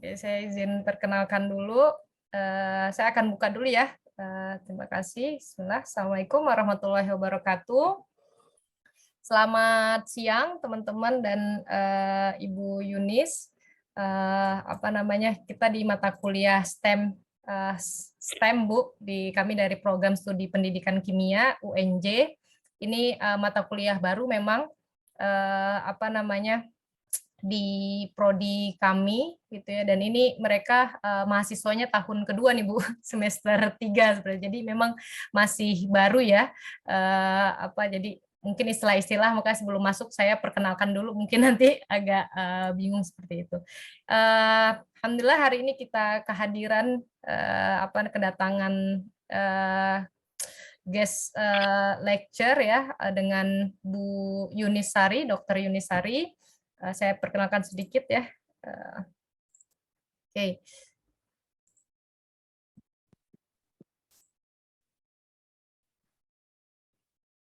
Oke, saya izin perkenalkan dulu. Saya akan buka dulu ya. Terima kasih. Bismillah. Assalamualaikum warahmatullahi wabarakatuh. Selamat siang teman-teman dan Ibu Yunis. Kita di mata kuliah STEM Bu, kami dari program studi pendidikan kimia UNJ. Ini mata kuliah baru memang di prodi kami gitu ya, dan ini mereka mahasiswanya tahun kedua nih Bu, semester 3 sebenarnya. Jadi memang masih baru ya. Jadi mungkin istilah-istilah, maka sebelum masuk saya perkenalkan dulu, mungkin nanti agak bingung seperti itu. Alhamdulillah hari ini kita kehadiran kedatangan guest lecture ya dengan Bu Yunisari, Dr. Yunisari. Saya perkenalkan sedikit ya. Oke.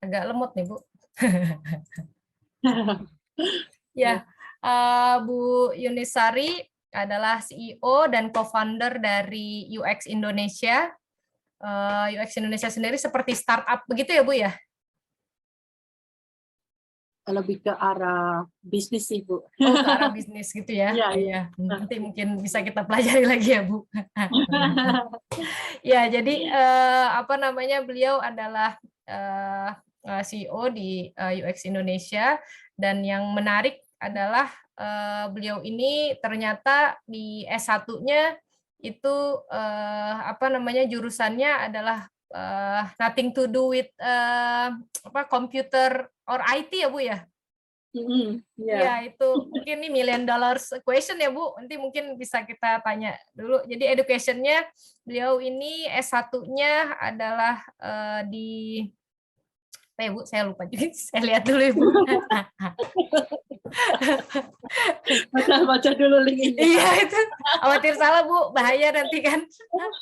Agak lemot nih, Bu. Ya, Bu Yunisari adalah CEO dan co-founder dari UX Indonesia. UX Indonesia sendiri seperti startup begitu ya, Bu ya? Lebih ke arah bisnis sih, Bu. Oh, ke arah bisnis gitu ya? Iya. Nanti mungkin bisa kita pelajari lagi ya, Bu. Ya, jadi beliau adalah CEO di UX Indonesia, dan yang menarik adalah beliau ini ternyata di S1-nya itu jurusannya adalah nothing to do with computer or IT ya Bu ya? Iya, itu mungkin ini $1 million question ya Bu, nanti mungkin bisa kita tanya dulu. Jadi education-nya beliau ini S1-nya adalah di apa ya Bu, saya lupa juga, saya lihat dulu ya Bu. Baca dulu linknya. Iya, itu khawatir salah Bu, bahaya nanti kan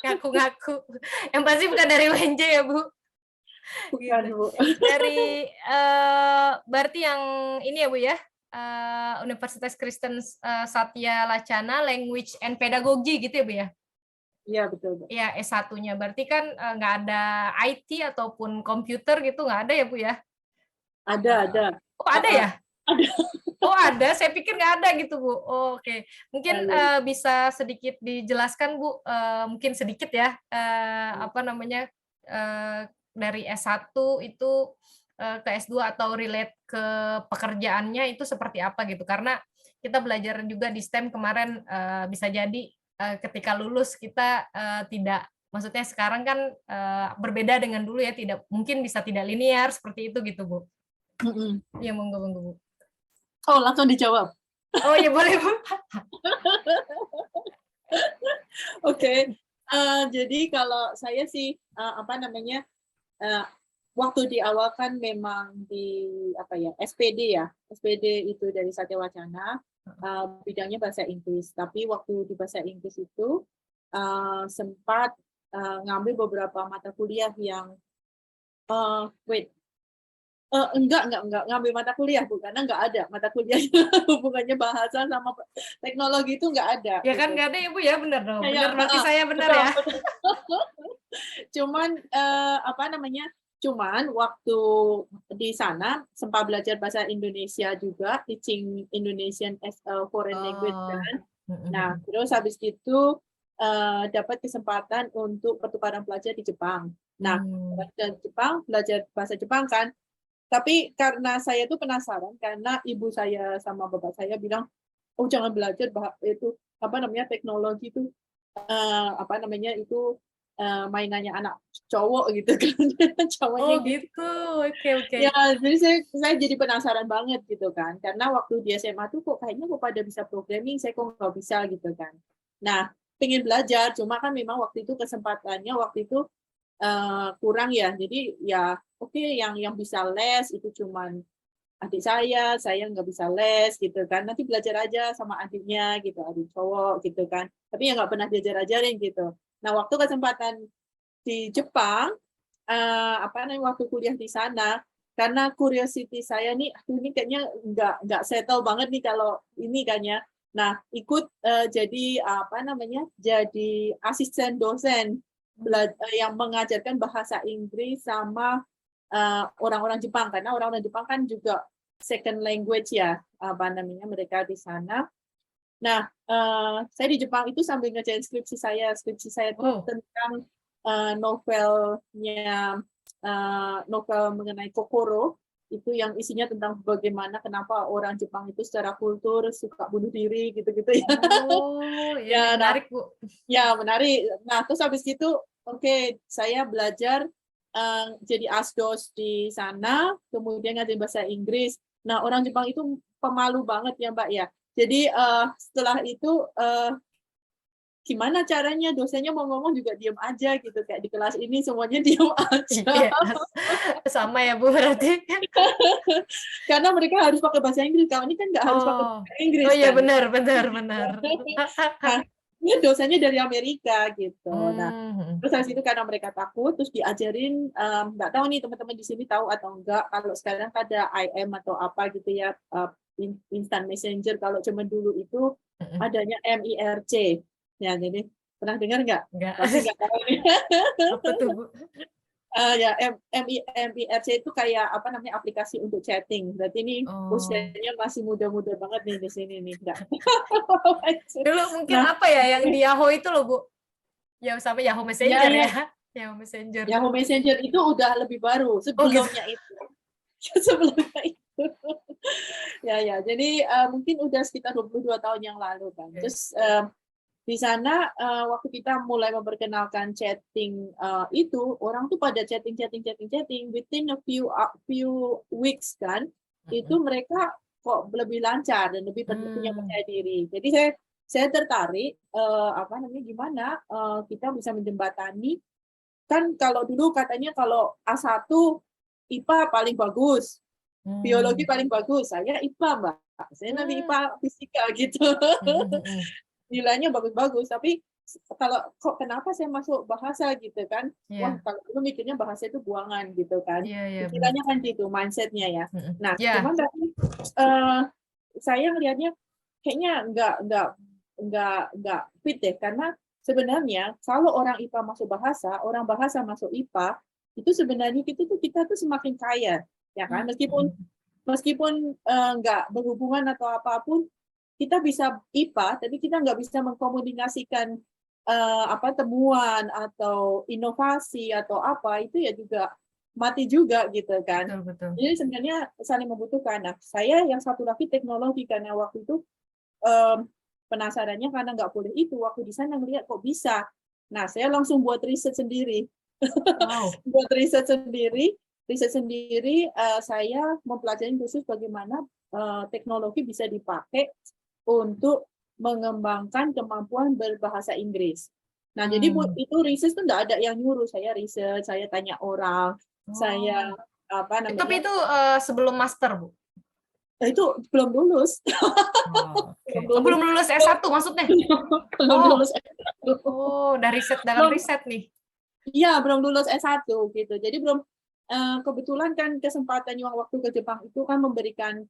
ngaku-ngaku. Yang pasti bukan dari UNJ ya Bu. Bukan, Bu. Dari berarti yang ini ya Bu ya, Universitas Kristen Satya Lacana Language and Pedagogy gitu ya Bu ya? Iya, betul, Bu. Iya, S1-nya. Berarti kan nggak ada IT ataupun komputer gitu, nggak ada ya Bu ya? Ada. Oh, ada ya? Ada. Oh, ada. Saya pikir nggak ada gitu Bu. Oh, oke. Mungkin bisa sedikit dijelaskan Bu, mungkin sedikit ya, dari S1 itu ke S2 atau relate ke pekerjaannya itu seperti apa gitu. Karena kita belajar juga di STEM kemarin, bisa jadi ketika lulus kita tidak, maksudnya sekarang kan berbeda dengan dulu ya, mungkin bisa tidak linear seperti itu gitu Bu. Iya, monggo Bu. Oh, langsung dijawab. Oh ya, boleh Bu. Oke. Jadi kalau saya sih waktu di awal kan memang di SPD ya. SPD itu dari Satya Wacana, bidangnya bahasa Inggris. Tapi waktu di bahasa Inggris itu sempat ngambil beberapa mata kuliah yang enggak ngambil mata kuliah, Bu, karena enggak ada mata kuliah hubungannya bahasa sama teknologi itu enggak ada. Ya kan enggak ada ya Bu ya, benar dong. Benar, berarti saya benar betul, ya. Betul. Cuman waktu di sana sempat belajar bahasa Indonesia juga, teaching Indonesian as a foreign language kan. Nah, terus habis itu dapat kesempatan untuk pertukaran pelajar di Jepang. Nah, belajar bahasa Jepang kan. Tapi karena saya tuh penasaran, karena ibu saya sama bapak saya bilang, oh jangan belajar teknologi itu mainannya anak cowok gitu kan. Cowoknya gitu. Oke. Ya, jadi saya jadi penasaran banget gitu kan. Karena waktu di SMA tuh kok pada bisa programming, saya kok nggak bisa gitu kan. Nah, pengen belajar, cuma kan memang waktu itu kesempatannya kurang ya. Jadi ya oke, yang bisa les itu cuman adik saya nggak bisa les gitu kan. Nanti belajar aja sama adiknya gitu, adik cowok gitu kan. Tapi ya nggak pernah diajar-ajarin gitu. Nah, waktu kesempatan di Jepang, waktu kuliah di sana, karena curiosity saya nih, ini kayaknya nggak settle banget nih kalau ini kan ya. Nah, ikut jadi apa namanya? Jadi asisten dosen yang mengajarkan bahasa Inggris sama orang-orang Jepang, karena orang-orang Jepang kan juga second language ya, apa namanya, mereka di sana. Nah, saya di Jepang itu sambil ngerjain skripsi saya. Skripsi saya itu Oh, tentang novelnya novel mengenai Kokoro, itu yang isinya tentang bagaimana kenapa orang Jepang itu secara kultur suka bunuh diri gitu-gitu ya. oh, iya nih Ya, nah, menarik Bu. ya menarik. Nah, terus habis itu, oke, saya belajar jadi asdos di sana, kemudian ngajarin bahasa Inggris. Nah, orang Jepang itu pemalu banget ya, Mbak ya. Jadi setelah itu gimana caranya dosennya mau ngomong juga diem aja gitu, kayak di kelas ini semuanya diem aja. Iya, sama ya Bu berarti. Karena mereka harus pakai bahasa Inggris. Kalau ini kan nggak harus pakai Oh, bahasa oh Inggris iya kan. benar benar benar. Nah, ini dosennya dari Amerika gitu. Nah, Hmm, terus habis itu karena mereka takut, terus diajarin, nggak tahu nih teman-teman di sini tahu atau enggak, kalau sekarang ada IM atau apa gitu ya, instant messenger. Kalau zaman dulu itu hmm, adanya MIRC. Ya, jadi pernah dengar nggak? enggak. Pasti nggak tahu nih. Apa tuh Bu? Ya, MIRC itu kayak apa namanya, aplikasi untuk chatting. Berarti ini Oh, usianya masih muda-muda banget nih di sini nih. Nggak. dulu mungkin Nah, apa ya yang di Yahoo itu loh Bu? Ya sampai Yahoo ya, Messenger ya, ya. Yahoo Messenger. Yahoo Messenger itu udah lebih baru Oh gitu. sebelumnya itu. Sebelumnya itu. Ya, ya. Jadi mungkin udah sekitar 22 tahun yang lalu kan. Oke. Terus di sana waktu kita mulai memperkenalkan chatting itu, orang tuh pada chatting within a few weeks kan, itu Mm-mm. mereka kok lebih lancar dan lebih punya Hmm. percaya diri. Jadi saya tertarik apa namanya, gimana kita bisa menjembatani. Kan kalau dulu katanya kalau A1 IPA paling bagus, biologi Hmm. paling bagus. Saya IPA, Mbak. Saya nanti Hmm. IPA fisika gitu. Mm-mm, mm-mm. Nilainya bagus-bagus, tapi kalau kok kenapa saya masuk bahasa gitu kan? Wah, Iya, kalau dulu mikirnya bahasa itu buangan gitu kan. iya, iya benar. Pikirannya kan gitu, mindsetnya ya. Mm-mm. Nah, Ya, cuman tapi eh, saya ngelihatnya kayaknya nggak fit deh, karena sebenarnya kalau orang IPA masuk bahasa, orang bahasa masuk IPA, itu sebenarnya kita tuh semakin kaya, ya kan? Meskipun mm-mm. meskipun nggak berhubungan atau apapun, kita bisa IPA, tapi kita nggak bisa mengkomunikasikan apa temuan atau inovasi atau apa, itu ya juga mati juga gitu kan. Betul, betul. Jadi sebenarnya saling membutuhkan. Nah, saya yang satu lagi teknologi, karena waktu itu um, penasarannya karena nggak boleh itu, waktu di sana melihat kok bisa. Nah, saya langsung buat riset sendiri. Wow. Buat riset sendiri, saya mempelajari khusus bagaimana teknologi bisa dipakai untuk mengembangkan kemampuan berbahasa Inggris. Nah, jadi Hmm. itu riset itu enggak ada yang nyuruh, saya riset, saya tanya orang, Oh. saya apa Tapi namanya, itu sebelum master, Bu? itu belum lulus, Oh, oke. belum Oh, lulus, belum lulus S1 maksudnya? belum Oh, lulus S1. oh, udah riset dalam Belum, riset nih. iya, belum lulus S1 gitu. Jadi belum kebetulan kan kesempatan yang waktu ke Jepang itu kan memberikan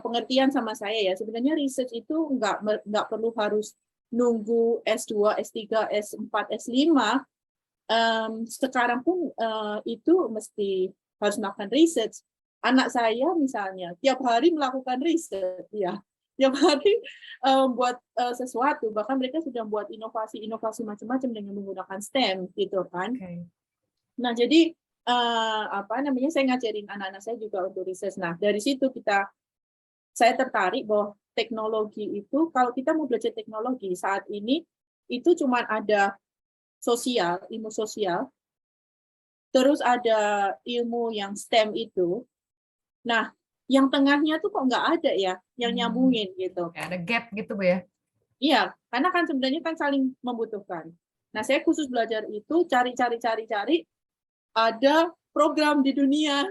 pengertian sama saya ya. Sebenarnya research itu nggak perlu harus nunggu S2, S3, S4, S5. Sekarang pun itu mesti harus melakukan research. Anak saya misalnya tiap hari melakukan riset, ya, tiap hari buat sesuatu. Bahkan mereka sudah buat inovasi macam-macam dengan menggunakan STEM, gitu kan. Oke. Nah, jadi apa namanya, saya ngajarin anak-anak saya juga untuk riset. Nah, dari situ saya tertarik bahwa teknologi itu, kalau kita mau belajar teknologi saat ini, itu cuma ada sosial, ilmu sosial, terus ada ilmu yang STEM itu. Nah, yang tengahnya tuh kok nggak ada ya, yang Hmm. nyambungin gitu. Kayak ada gap gitu, Bu ya? Iya, karena kan sebenarnya kan saling membutuhkan. Nah, saya khusus belajar itu cari, ada program di dunia.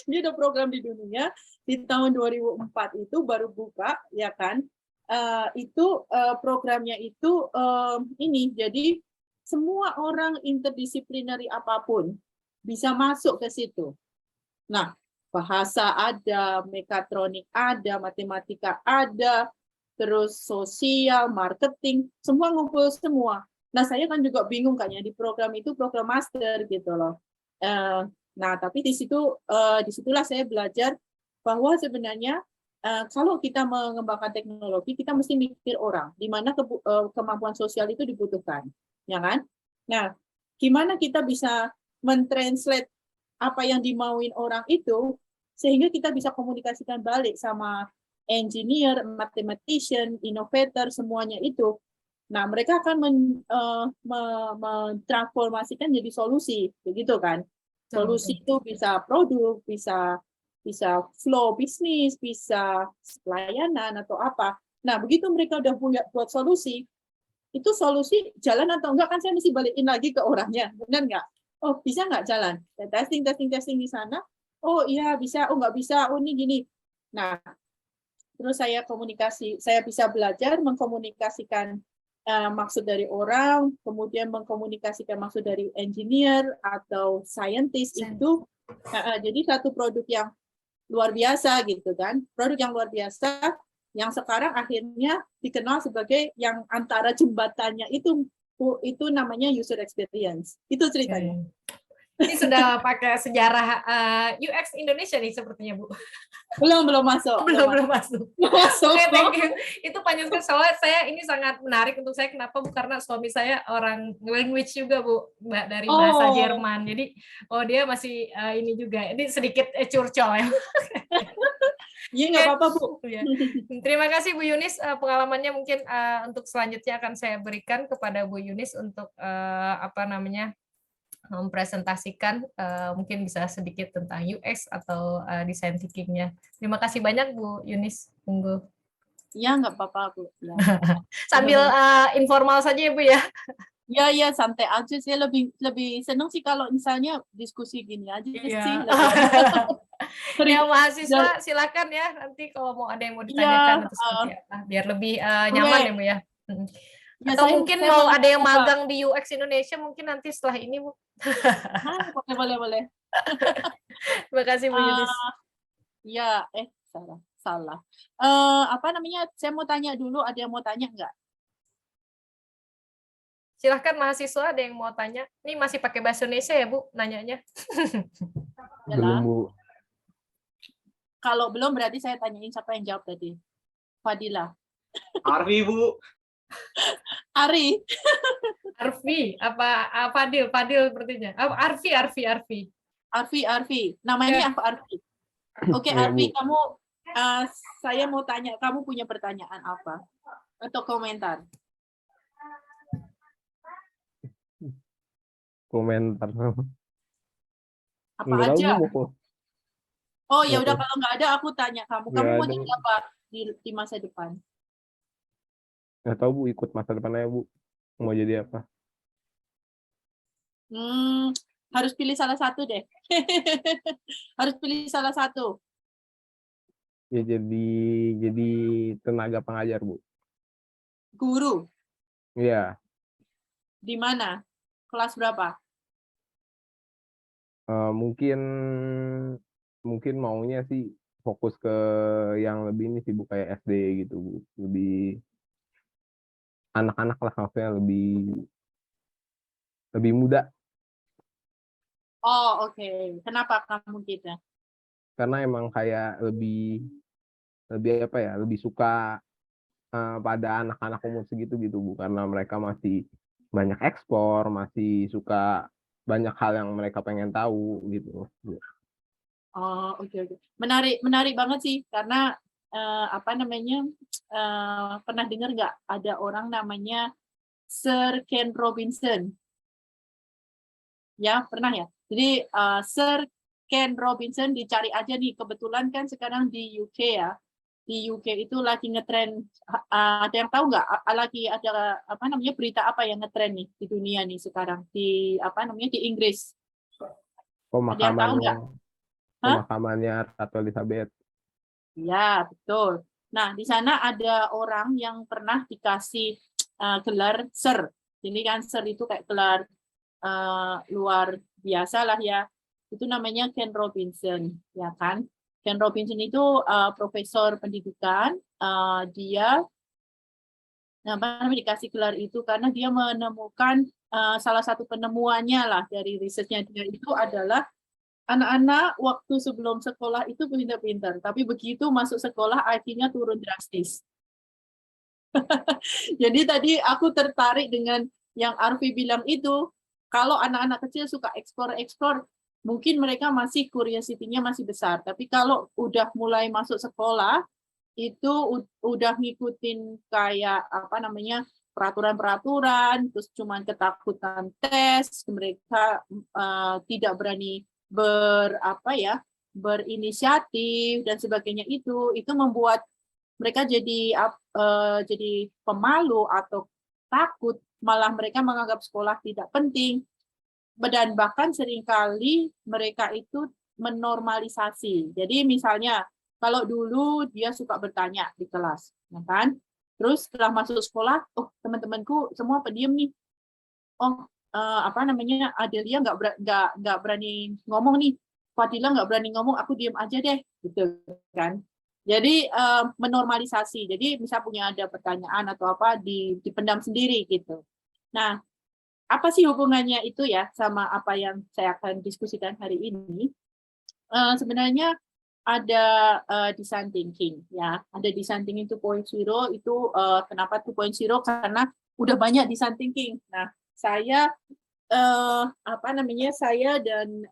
Jadi ada program di dunia di tahun 2004 itu baru buka, ya kan? Itu programnya itu ini, jadi semua orang interdisiplinary apapun bisa masuk ke situ. Nah, bahasa ada, mekatronik ada, matematika ada, terus sosial, marketing, semua ngumpul semua. Nah, saya kan juga bingung kayaknya di program itu program master gitu loh. Nah, tapi disitulah saya belajar bahwa sebenarnya kalau kita mengembangkan teknologi, kita mesti mikir orang, di mana kemampuan sosial itu dibutuhkan, ya kan? Nah, gimana kita bisa mentranslate apa yang dimauin orang itu, sehingga kita bisa komunikasikan balik sama engineer, mathematician, innovator, semuanya itu. Nah, mereka akan mentransformasikan jadi solusi, begitu kan? Solusi itu bisa produk, bisa flow bisnis, bisa pelayanan atau apa. Nah, begitu mereka udah buat solusi, itu solusi jalan atau enggak kan saya mesti balikin lagi ke orangnya, benar nggak? Oh, bisa nggak jalan? Testing di sana. Oh iya bisa, oh nggak bisa, oh ini gini. Nah, terus saya bisa belajar mengkomunikasikan maksud dari orang, kemudian mengkomunikasikan maksud dari engineer atau scientist itu. Jadi satu produk yang luar biasa gitu kan, produk yang luar biasa yang sekarang akhirnya dikenal sebagai yang antara jembatannya itu namanya user experience. Itu ceritanya. Ini sudah pakai sejarah UX Indonesia nih sepertinya, Bu. Belum masuk. Belum masuk. Oke, thank you. Itu panjang sekali. Soalnya saya ini sangat menarik untuk saya. Kenapa, Bu? Karena suami saya orang language juga, Bu, Mbak, dari bahasa Jerman. Jadi, dia masih ini juga. Ini sedikit curcol ya. Iya, nggak apa-apa, Bu. Terima kasih, Bu Yunis. Pengalamannya mungkin untuk selanjutnya akan saya berikan kepada Bu Yunis untuk mempresentasikan mungkin bisa sedikit tentang UX atau design thinking-nya. Terima kasih banyak, Bu Yunis. Tunggu. Ya, nggak apa-apa, Bu. Ya. Sambil informal saja ya, Bu ya. Ya, santai aja sih. Lebih senang sih kalau misalnya diskusi gini aja sih. Ya, mahasiswa silakan ya. Nanti kalau mau ada yang mau ditanyakan atau seperti apa, biar lebih nyaman ya, Bu ya. Atau mungkin mau ada yang magang di UX Indonesia mungkin nanti setelah ini, Bu. Boleh. Terima kasih, Bu Yunis. Ya, salah. Saya mau tanya dulu, ada yang mau tanya nggak? Silahkan mahasiswa, ada yang mau tanya. Ini masih pakai bahasa Indonesia ya, Bu, nanyanya? Belum, Bu. Kalau belum, berarti saya tanyain siapa yang jawab tadi. Fadila. Arfi, Bu. Ari. Arfi, apa Fadil sepertinya. Arfi. Arfi. Namanya apa Arfi? Oke, Arfi, kamu saya mau tanya, kamu punya pertanyaan apa? Atau komentar? Komentar. Apa aja? Oh, ya udah, kalau nggak ada aku tanya kamu. Kamu mau jadi apa di masa depan? Nggak tahu, Bu, ikut masa depannya, Bu. Mau jadi apa? Harus pilih salah satu deh. Harus pilih salah satu. Ya jadi tenaga pengajar, Bu. Guru. Iya. Di mana? Kelas berapa? Mungkin maunya sih fokus ke yang lebih ini sih, Bu, kayak SD gitu, Bu. Lebih anak-anak lah, maksudnya lebih muda. Oh, oke. Kenapa kamu gitu? Karena emang kayak lebih apa ya, lebih suka pada anak-anak umur segitu gitu, Bu, karena mereka masih banyak ekspor, masih suka banyak hal yang mereka pengen tahu gitu. Oh, oke. Menarik banget sih, karena pernah dengar nggak ada orang namanya Sir Ken Robinson? Ya, pernah ya. Jadi Sir Ken Robinson, dicari aja nih, kebetulan kan sekarang di UK ya. Di UK itu lagi ngetren, ada yang tahu nggak? Lagi ada berita apa yang ngetren nih di dunia nih sekarang di di Inggris? Ada yang tahu nggak? Pemakamannya Ratu Elizabeth. Ya, betul. Nah, di sana ada orang yang pernah dikasih gelar Sir. Ini kan Sir itu kayak gelar luar biasa lah ya. Itu namanya Ken Robinson, ya kan? Ken Robinson itu profesor pendidikan. Dia dikasih gelar itu karena dia menemukan salah satu penemuannya lah dari risetnya dia itu adalah anak-anak waktu sebelum sekolah itu pintar-pintar, tapi begitu masuk sekolah IQ-nya turun drastis. Jadi tadi aku tertarik dengan yang Arfi bilang itu, kalau anak-anak kecil suka explore, mungkin mereka masih curiosity-nya masih besar. Tapi kalau udah mulai masuk sekolah, itu udah ngikutin kayak apa namanya peraturan-peraturan, terus cuman ketakutan tes, mereka tidak berani berinisiatif dan sebagainya itu membuat mereka jadi pemalu atau takut, malah mereka menganggap sekolah tidak penting, dan bahkan seringkali mereka itu menormalisasi. Jadi misalnya kalau dulu dia suka bertanya di kelas, ya kan? Terus setelah masuk sekolah, oh teman-temanku semua pendiam nih. Oh Adelia nggak berani ngomong nih, Fadila nggak berani ngomong, aku diem aja deh, gitu kan? Jadi menormalisasi. Jadi misal punya ada pertanyaan atau apa dipendam sendiri gitu. Nah, apa sih hubungannya itu ya sama apa yang saya akan diskusikan hari ini? Sebenarnya ada design thinking ya, ada design thinking 2.0 itu kenapa 2.0? Karena udah banyak design thinking. Nah, saya saya dan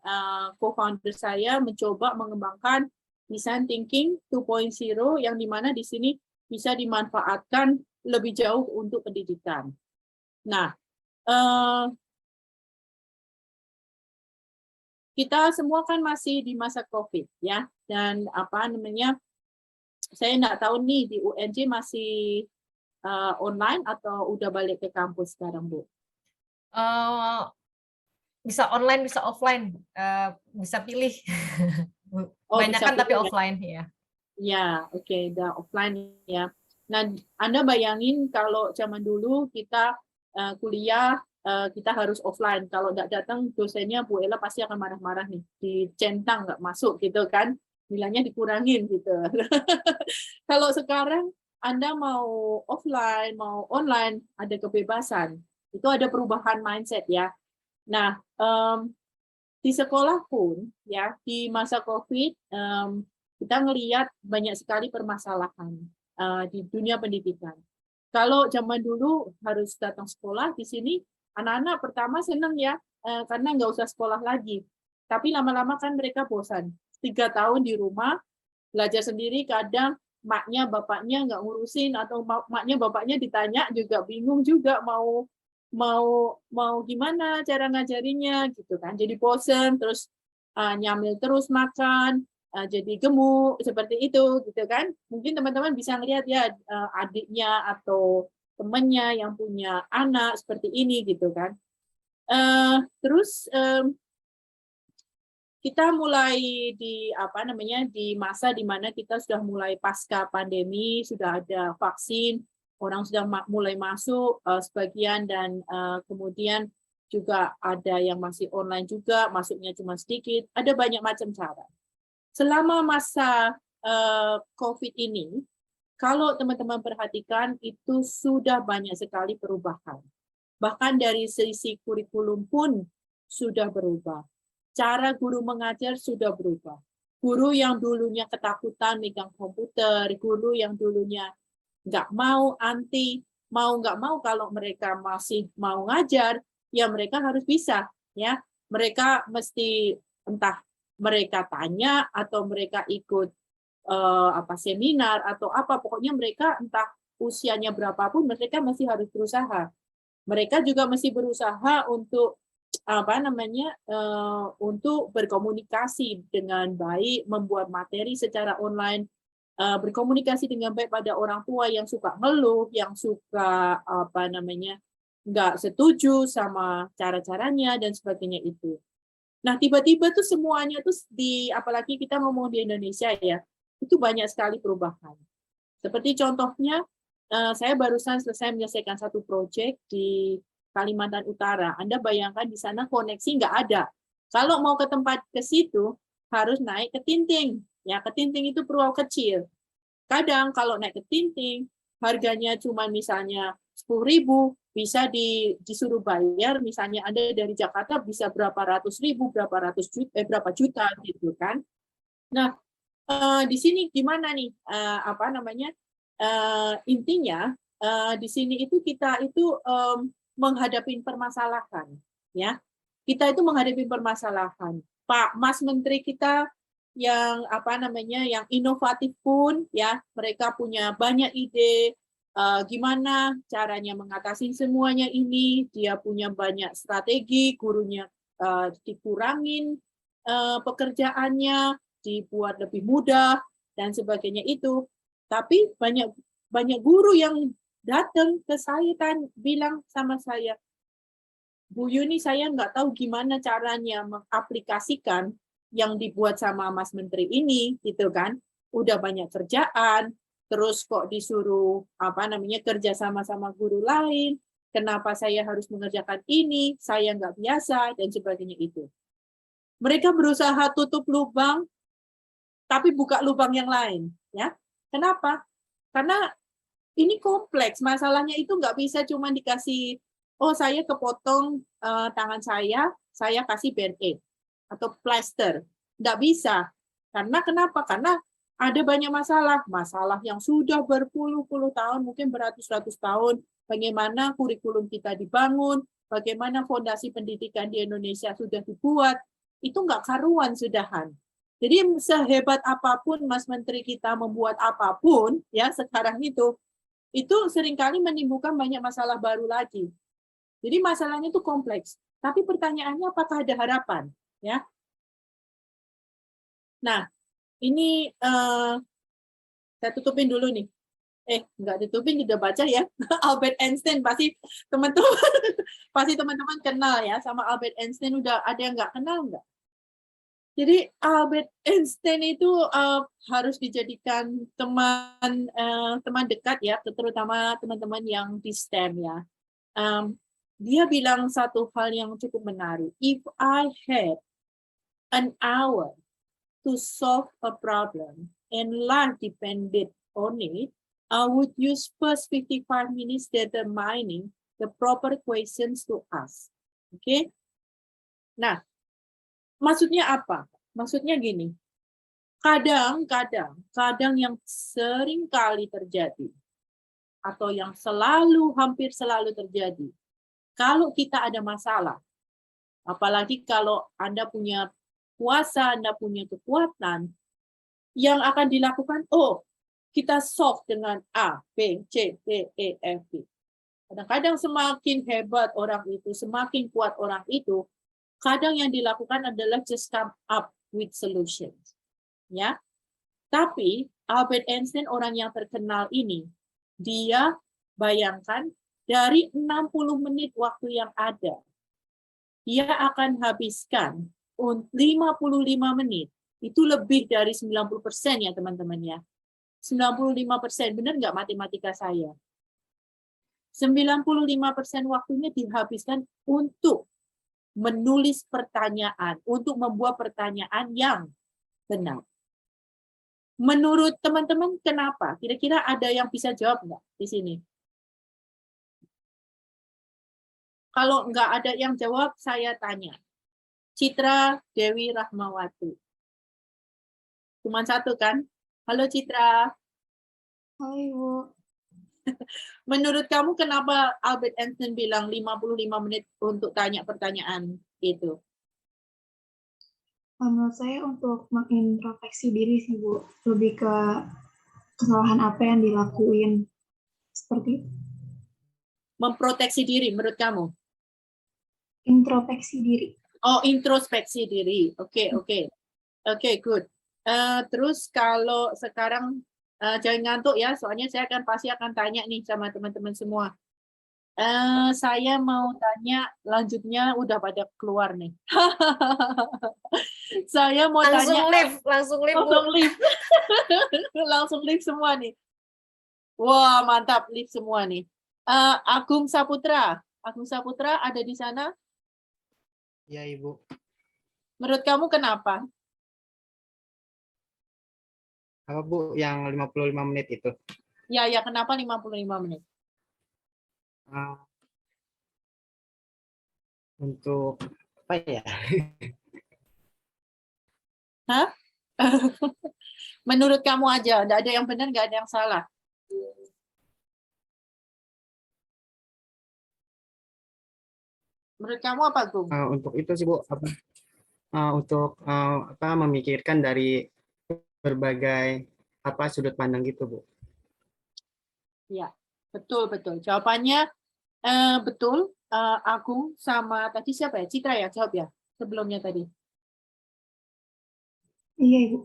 co-founder saya mencoba mengembangkan design thinking 2.0 yang dimana di sini bisa dimanfaatkan lebih jauh untuk pendidikan. Nah, kita semua kan masih di masa COVID ya, dan saya nggak tahu nih di UNJ masih online atau udah balik ke kampus sekarang, Bu? Bisa online, bisa offline, bisa pilih. Kebanyakan tapi offline ya. Ya, oke, udah offline ya. Nah, Anda bayangin kalau zaman dulu kita kuliah, kita harus offline. Kalau nggak datang dosennya, Bu Ella pasti akan marah-marah nih, dicentang nggak masuk gitu kan, nilainya dikurangin gitu. Kalau sekarang Anda mau offline, mau online, ada kebebasan. Itu ada perubahan mindset ya. Nah, di sekolah pun ya di masa COVID kita ngelihat banyak sekali permasalahan di dunia pendidikan. Kalau zaman dulu harus datang sekolah, di sini anak-anak pertama senang ya karena nggak usah sekolah lagi. Tapi lama-lama kan mereka bosan. 3 tahun di rumah belajar sendiri, kadang maknya bapaknya nggak ngurusin atau maknya bapaknya ditanya juga bingung juga mau gimana cara ngajarinya gitu kan, jadi bosen, terus nyamil terus makan, jadi gemuk seperti itu gitu kan. Mungkin teman-teman bisa ngelihat ya adiknya atau temannya yang punya anak seperti ini gitu kan. Terus kita mulai di masa di mana kita sudah mulai pasca pandemi, sudah ada vaksin, orang sudah mulai masuk sebagian, dan kemudian juga ada yang masih online juga, masuknya cuma sedikit, ada banyak macam cara. Selama masa COVID ini, kalau teman-teman perhatikan itu sudah banyak sekali perubahan. Bahkan dari sisi kurikulum pun sudah berubah. Cara guru mengajar sudah berubah. Guru yang dulunya ketakutan megang komputer, guru yang dulunya nggak mau, nggak mau kalau mereka masih mau ngajar, ya mereka harus bisa. Ya, mereka mesti entah mereka tanya atau mereka ikut seminar atau apa, pokoknya mereka entah usianya berapapun, mereka masih harus berusaha. Mereka juga mesti berusaha untuk untuk berkomunikasi dengan baik, membuat materi secara online, berkomunikasi dengan baik pada orang tua yang suka ngeluh, yang suka nggak setuju sama cara-caranya dan sebagainya itu. Nah, tiba-tiba tuh semuanya tuh apalagi kita ngomong di Indonesia ya, itu banyak sekali perubahan. Seperti contohnya, saya barusan selesai menyelesaikan satu proyek di Kalimantan Utara. Anda bayangkan di sana koneksi nggak ada. Kalau mau ke tempat ke situ, harus naik ke Tinting. Ya, ke Tinting itu pulau kecil. Kadang kalau naik ke Tinting, harganya cuma misalnya 10.000, bisa disuruh bayar, misalnya Anda dari Jakarta bisa berapa ratus ribu, berapa juta gitu kan. Nah, di sini gimana nih, intinya di sini itu kita itu menghadapi permasalahan, ya. Kita itu menghadapi permasalahan. Pak Mas Menteri kita yang yang inovatif pun, ya, mereka punya banyak ide gimana caranya mengatasi semuanya ini. Dia punya banyak strategi, gurunya dikurangin pekerjaannya, dibuat lebih mudah dan sebagainya itu. Tapi banyak guru yang datang ke saya bilang sama saya, Bu Yuni, saya nggak tahu gimana caranya mengaplikasikan yang dibuat sama Mas Menteri ini, gitu kan? Udah banyak kerjaan, terus kok disuruh kerja sama guru lain, kenapa saya harus mengerjakan ini, saya nggak biasa, dan sebagainya itu. Mereka berusaha tutup lubang, tapi buka lubang yang lain. Ya, kenapa? Karena ini kompleks, masalahnya itu nggak bisa cuma dikasih, oh saya kepotong tangan saya kasih band-aid atau plaster. Nggak bisa. Karena kenapa? Karena ada banyak masalah yang sudah berpuluh-puluh tahun, mungkin beratus-ratus tahun, bagaimana kurikulum kita dibangun, bagaimana fondasi pendidikan di Indonesia sudah dibuat, itu nggak karuan sudahan. Jadi sehebat apapun Mas Menteri kita membuat apapun, ya sekarang itu seringkali menimbulkan banyak masalah baru lagi. Jadi masalahnya itu kompleks. Tapi pertanyaannya apakah ada harapan? Ya. Nah, ini saya tutupin dulu nih. Nggak tutupin, udah baca ya. Albert Einstein pasti teman-teman kenal ya sama Albert Einstein. Udah ada yang nggak kenal nggak? Jadi Albert Einstein itu harus dijadikan teman dekat ya, terutama teman-teman yang di STEM ya. Dia bilang satu hal yang cukup menarik. If I had an hour to solve a problem and life depended on it, I would use first 55 minutes determining the proper questions to ask. Oke? Nah, maksudnya apa? Maksudnya gini, kadang yang sering kali terjadi, atau yang hampir selalu terjadi, kalau kita ada masalah, apalagi kalau Anda punya kuasa, Anda punya kekuatan, yang akan dilakukan, kita solve dengan A, B, C, D, E, F, G. Kadang-kadang semakin hebat orang itu, semakin kuat orang itu, kadang yang dilakukan adalah just come up with solutions. Ya. Tapi Albert Einstein, orang yang terkenal ini, dia bayangkan dari 60 menit waktu yang ada, dia akan habiskan 55 menit. Itu lebih dari 90% ya teman-teman ya. 95%, benar nggak matematika saya? 95% waktunya dihabiskan untuk menulis pertanyaan, untuk membuat pertanyaan yang benar. Menurut teman-teman kenapa? Kira-kira ada yang bisa jawab nggak di sini? Kalau nggak ada yang jawab, saya tanya. Citra Dewi Rahmawati. Cuma satu kan? Halo Citra. Halo Ibu. Menurut kamu kenapa Albert Einstein bilang 55 menit untuk tanya pertanyaan itu? Menurut saya untuk mengintrospeksi diri sih Bu. Lebih ke kesalahan apa yang dilakuin. Seperti Memproteksi diri menurut kamu? introspeksi diri. Oh, introspeksi diri. Oke, good. Terus kalau sekarang jangan ngantuk ya, soalnya saya pasti akan tanya nih sama teman-teman semua. Saya mau tanya, lanjutnya udah pada keluar nih. Saya mau tanya. Langsung live. Langsung live semua nih. Wah, mantap, live semua nih. Agung Saputra ada di sana? Ya, Ibu. Menurut kamu kenapa? Apa Bu yang 55 menit itu? Ya, kenapa 55 menit? Ah, untuk apa ya? Hah? Menurut kamu aja, nggak ada yang benar, nggak ada yang salah. Menurut kamu apa, Gung? Untuk itu sih Bu, untuk apa memikirkan dari berbagai apa sudut pandang gitu Bu. Ya, betul betul. Jawabannya betul. Agung sama tadi siapa ya? Citra ya jawab ya sebelumnya tadi. Iya, Ibu.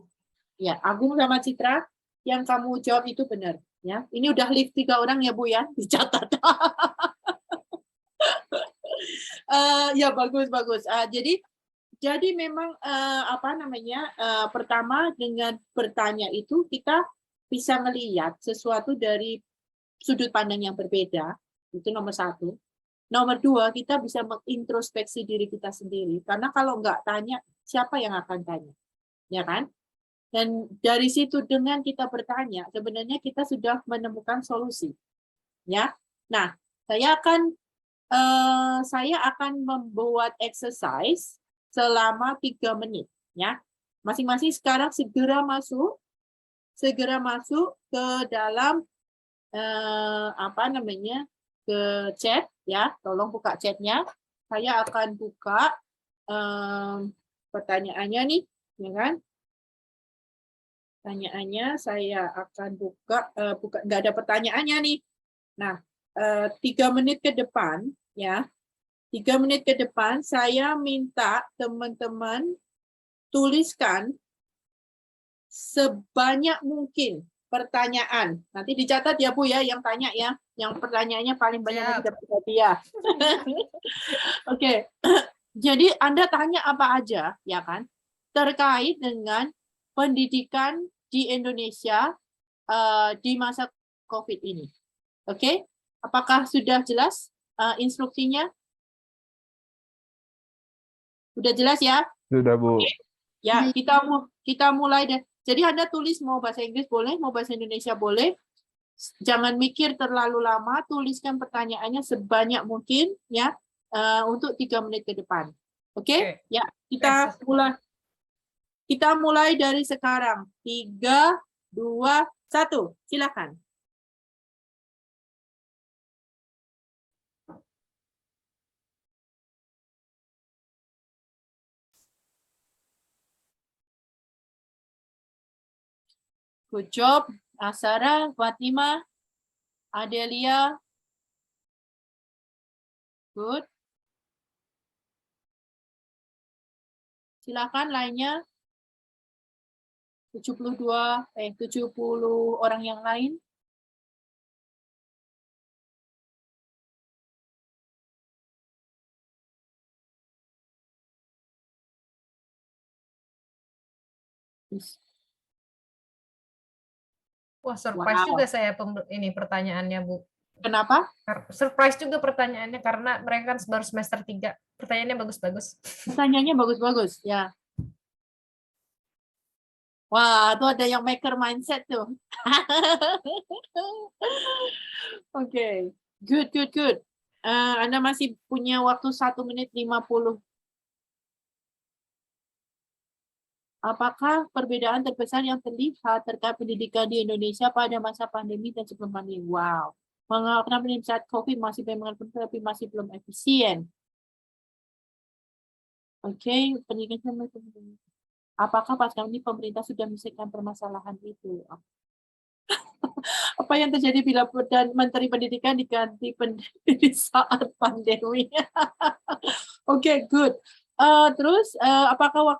Ya, Agung sama Citra yang kamu jawab itu benar. Ya, ini udah lift 3 orang ya Bu ya, dicatat. Ya bagus bagus. Jadi memang apa namanya pertama dengan bertanya itu kita bisa melihat sesuatu dari sudut pandang yang berbeda, itu nomor satu. Nomor dua, kita bisa mengintrospeksi diri kita sendiri. Karena kalau nggak tanya, siapa yang akan tanya? Ya kan? Dan dari situ dengan kita bertanya, sebenarnya kita sudah menemukan solusi. Ya. Nah, saya akan membuat exercise selama 3 menit. Ya. Masing-masing sekarang segera masuk ke dalam apa namanya ke chat ya, tolong buka chatnya. Saya akan buka pertanyaannya nih, ya kan? Pertanyaannya saya akan buka, nggak ada pertanyaannya nih. Nah, 3 menit ke depan ya, 3 menit ke depan saya minta teman-teman tuliskan sebanyak mungkin pertanyaan. Nanti dicatat ya Bu ya yang tanya ya. Yang pertanyaannya paling banyak nanti dapat hadiah. Oke. Jadi Anda tanya apa aja ya kan terkait dengan pendidikan di Indonesia di masa Covid ini. Oke? Apakah sudah jelas instruksinya? Sudah jelas ya? Sudah, Bu. Ya, kita mulai deh. Jadi Anda tulis mau bahasa Inggris boleh, mau bahasa Indonesia boleh. Jangan mikir terlalu lama, tuliskan pertanyaannya sebanyak mungkin ya untuk 3 menit ke depan. Oke? Ya, kita mulai dari sekarang. 3, 2, 1. Silakan. Good job, Asara, Fatima, Adelia. Good. Silakan lainnya. 70 orang yang lain. Wah, surprise Wow. juga saya ini pertanyaannya, Bu. Kenapa? Surprise juga pertanyaannya karena mereka kan baru semester 3. Pertanyaannya bagus-bagus. Pertanyaannya bagus-bagus, ya. Wah, tuh ada yang maker mindset tuh. Oke, good. Anda masih punya waktu 1 menit 50. Apakah perbedaan terbesar yang terlihat terkait pendidikan di Indonesia pada masa pandemi dan sebelum pandemi? Wow. Mengapa pandemi saat COVID masih tapi masih belum efisien? Oke, pendidikan. Apakah pasca ini pemerintah sudah menyelesaikan permasalahan itu? Apa yang terjadi bila Menteri Pendidikan diganti di saat pandemi? Oke, good. Terus, apakah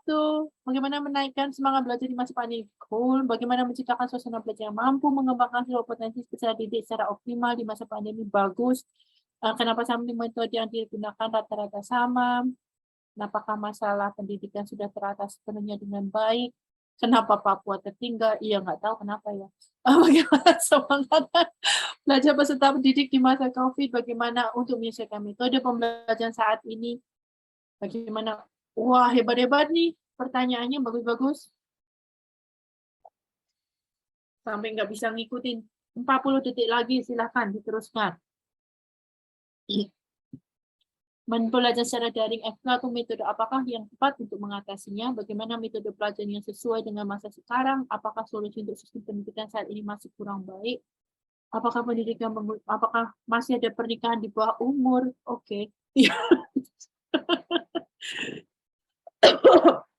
bagaimana menaikkan semangat belajar di masa pandemi? Cool. Bagaimana menciptakan suasana belajar yang mampu mengembangkan seluruh potensi peserta didik secara optimal di masa pandemi? Bagus. Kenapa sampling metode yang digunakan rata-rata sama? Apakah masalah pendidikan sudah teratasi sepenuhnya dengan baik? Kenapa Papua tertinggal? Iya, nggak tahu kenapa ya. Bagaimana semangat belajar peserta pendidik di masa COVID? Bagaimana untuk menyesuaikan metode pembelajaran saat ini? Bagaimana? Wah, hebat-hebat nih. Pertanyaannya bagus-bagus. Sampai nggak bisa ngikutin. 40 detik lagi, silahkan diteruskan. Belajar secara daring FK atau metode apakah yang tepat untuk mengatasinya? Bagaimana metode pelajaran yang sesuai dengan masa sekarang? Apakah solusi untuk sistem pendidikan saat ini masih kurang baik? Apakah apakah masih ada pernikahan di bawah umur? Oke.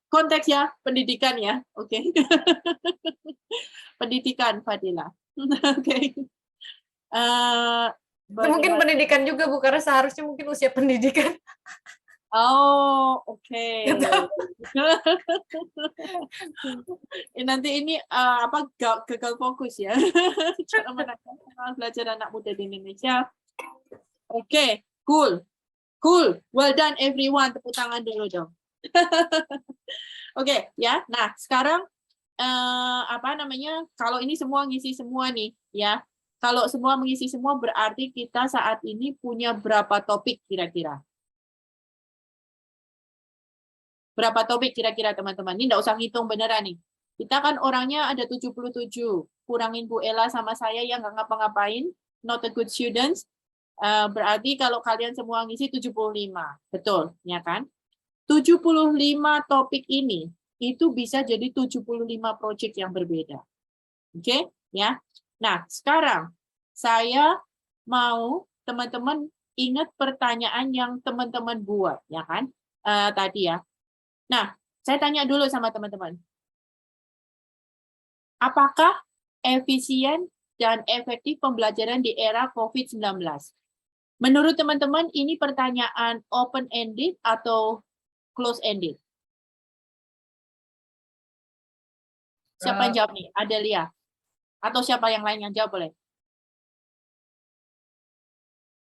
Konteks ya, pendidikan ya. Oke. Pendidikan, Fadila. Oke. Mungkin pendidikan juga, Bu, karena seharusnya mungkin usia pendidikan. Oh, oke. Nanti ini gagal fokus ya. Cara menangani belajar anak muda di Indonesia. Oke, cool. Well done everyone. Tepuk tangan dulu dong. Oke, ya. Nah, sekarang kalau ini semua ngisi semua nih, ya. Kalau semua mengisi semua berarti kita saat ini punya berapa topik kira-kira? Berapa topik kira-kira teman-teman? Ini nggak usah ngitung beneran nih. Kita kan orangnya ada 77. Kurangin Bu Ella sama saya yang nggak ngapa-ngapain, not a good students. Berarti kalau kalian semua ngisi 75. Betul, ya kan? 75 topik ini itu bisa jadi 75 project yang berbeda. Oke, ya. Nah, sekarang saya mau teman-teman ingat pertanyaan yang teman-teman buat, ya kan? Tadi ya. Nah, saya tanya dulu sama teman-teman. Apakah efisien dan efektif pembelajaran di era COVID-19? Menurut teman-teman, ini pertanyaan open-ended atau close-ended? Siapa yang jawab nih? Adelia. Atau siapa yang lain yang jawab boleh?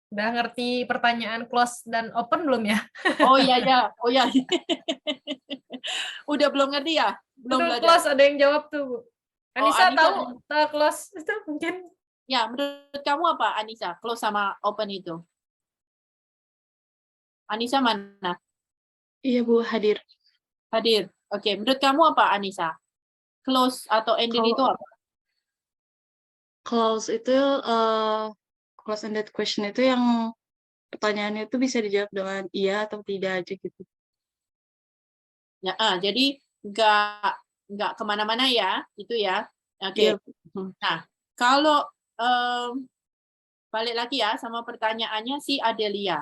Udah ngerti pertanyaan close dan open belum ya? Oh iya ya, oh ya. Udah belum ngerti ya? Belum Betul, belajar. close ada yang jawab tuh, Bu. Anissa, Anissa tahu close itu mungkin? Ya, menurut kamu apa Anissa? Close sama open itu? Anissa mana? Iya Bu, hadir. Hadir. Oke, menurut kamu apa Anissa? Close atau ended itu apa? Close itu close-ended question itu yang pertanyaannya itu bisa dijawab dengan iya atau tidak aja gitu. Ya, jadi nggak kemana-mana ya, itu ya. Oke. Iya. Nah, kalau balik lagi ya sama pertanyaannya si Adelia.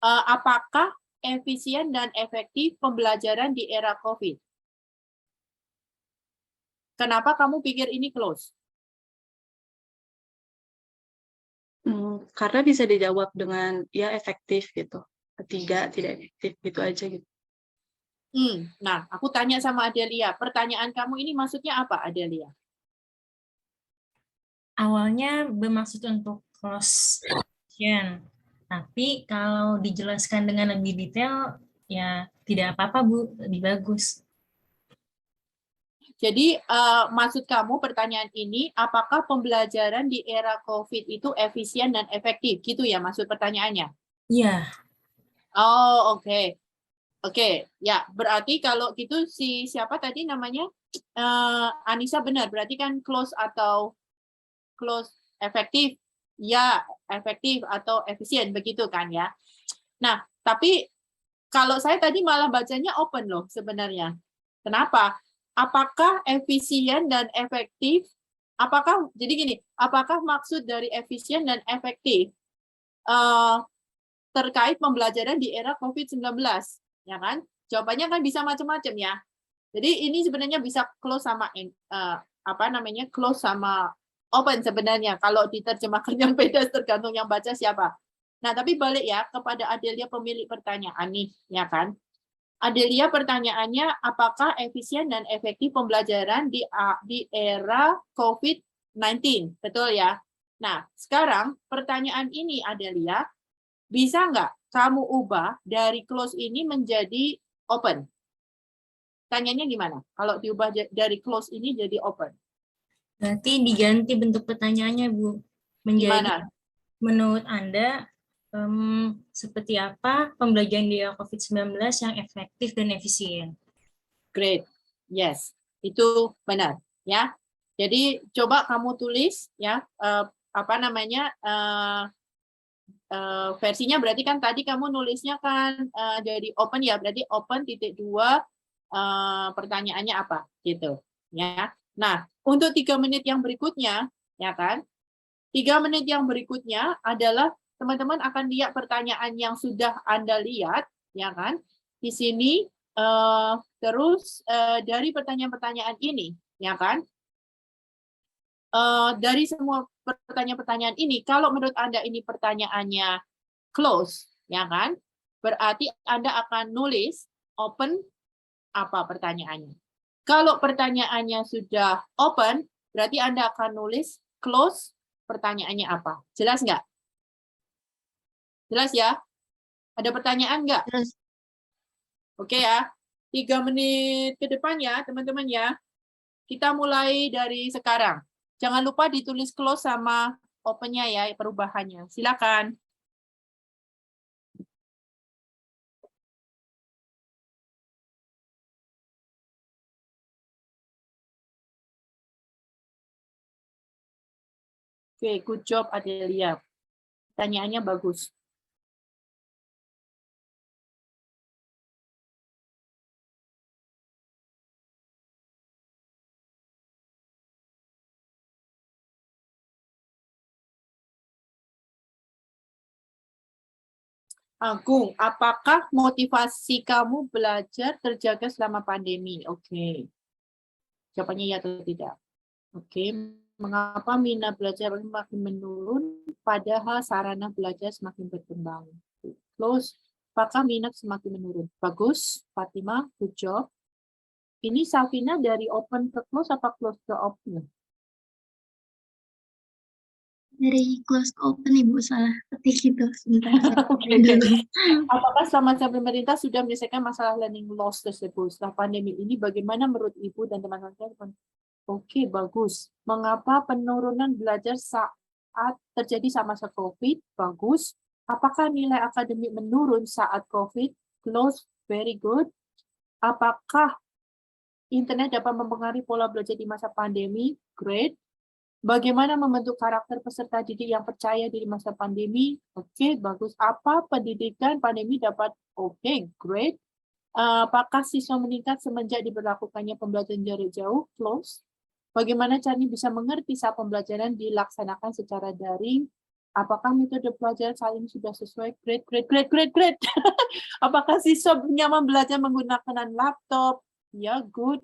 Apakah efisien dan efektif pembelajaran di era COVID? Kenapa kamu pikir ini close? Karena bisa dijawab dengan ya efektif gitu. Ketiga tidak efektif gitu aja gitu. Nah, aku tanya sama Adelia, pertanyaan kamu ini maksudnya apa, Adelia? Awalnya bermaksud untuk close question, tapi kalau dijelaskan dengan lebih detail, ya tidak apa-apa Bu, lebih bagus. Jadi, maksud kamu pertanyaan ini, apakah pembelajaran di era COVID itu efisien dan efektif? Gitu ya maksud pertanyaannya? Iya. Oh, oke. Oke, ya berarti kalau gitu siapa tadi namanya? Anissa benar, berarti kan close atau close efektif? Ya, efektif atau efisien, begitu kan ya? Nah, tapi kalau saya tadi malah bacanya open loh sebenarnya. Kenapa? Apakah efisien dan efektif? Jadi gini, apakah maksud dari efisien dan efektif terkait pembelajaran di era COVID-19? Ya kan? Jawabannya kan bisa macam-macam ya. Jadi ini sebenarnya bisa close sama close sama open sebenarnya. Kalau diterjemahkan yang beda tergantung yang baca siapa. Nah, tapi balik ya kepada Adelia pemilik pertanyaan nih, ya kan? Adelia pertanyaannya, apakah efisien dan efektif pembelajaran di era COVID-19? Betul ya? Nah, sekarang pertanyaan ini Adelia, bisa nggak kamu ubah dari close ini menjadi open? Tanyanya gimana? Kalau diubah dari close ini jadi open? Berarti diganti bentuk pertanyaannya Bu. Menjadi, Gimana? menurut Anda, seperti apa pembelajaran di era COVID-19 yang efektif dan efisien? Great, yes, itu benar ya. Jadi coba kamu tulis ya versinya berarti kan tadi kamu nulisnya kan jadi open ya, berarti open titik 2 pertanyaannya apa gitu ya. Nah, untuk 3 menit yang berikutnya ya kan, 3 menit yang berikutnya adalah teman-teman akan lihat pertanyaan yang sudah Anda lihat ya kan di sini, terus dari pertanyaan-pertanyaan ini ya kan, dari semua pertanyaan-pertanyaan ini, kalau menurut Anda ini pertanyaannya close, ya kan? Berarti Anda akan nulis open apa pertanyaannya. Kalau pertanyaannya sudah open, berarti Anda akan nulis close pertanyaannya apa. Jelas nggak? Jelas ya? Ada pertanyaan nggak? Terus Oke ya. 3 menit ke depan ya, teman-teman ya. Kita mulai dari sekarang. Jangan lupa ditulis close sama open-nya ya, perubahannya. Silakan. Oke, good job Adelia. Pertanyaannya bagus. Agung, apakah motivasi kamu belajar terjaga selama pandemi? Oke. Jawabannya ya atau tidak? Oke. Mengapa minat belajar makin menurun padahal sarana belajar semakin berkembang? Close. Apakah minat semakin menurun? Bagus, Fatima, good job. Ini Safina dari open ke close apa close ke open? Dari close ke open, Ibu, salah ketik itu. Sebentar. Oke. Apakah selama pemerintah sudah menyelesaikan masalah learning loss tersebut setelah pandemi ini? Bagaimana menurut Ibu dan teman-teman? Oke, bagus. Mengapa penurunan belajar saat terjadi sama masa COVID? Bagus. Apakah nilai akademik menurun saat COVID? Close, very good. Apakah internet dapat mempengaruhi pola belajar di masa pandemi? Great. Bagaimana membentuk karakter peserta didik yang percaya diri masa pandemi? Oke, bagus. Apa pendidikan pandemi dapat? Oke, great. Apakah siswa meningkat semenjak diberlakukannya pembelajaran jarak jauh? Close. Bagaimana caranya bisa mengerti saat pembelajaran dilaksanakan secara daring? Apakah metode pelajaran saat ini sudah sesuai? Great, great, great, great, great. Apakah siswa nyaman belajar menggunakan laptop? Ya, good.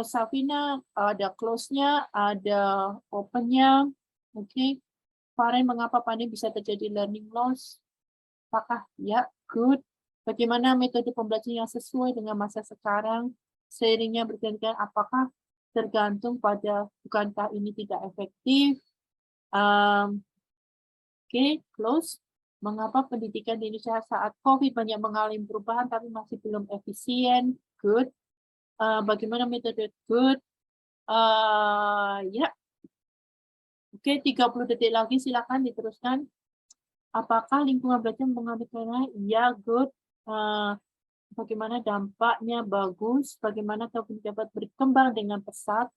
Safina, ada close-nya, ada open-nya. Oke. Faren, mengapa pandemi bisa terjadi learning loss? Apakah? Ya, good. Bagaimana metode pembelajaran yang sesuai dengan masa sekarang? Seiringnya bergantian, apakah tergantung pada bukankah ini tidak efektif? Oke, close. Mengapa pendidikan di Indonesia saat COVID banyak mengalami perubahan tapi masih belum efisien? Good. Bagaimana metode? Good. Ya. Oke, 30 detik lagi silakan diteruskan. Apakah lingkungan belajar mengalami perubahan? Ya, good. Bagaimana dampaknya? Bagus. Bagaimana COVID dapat berkembang dengan pesat?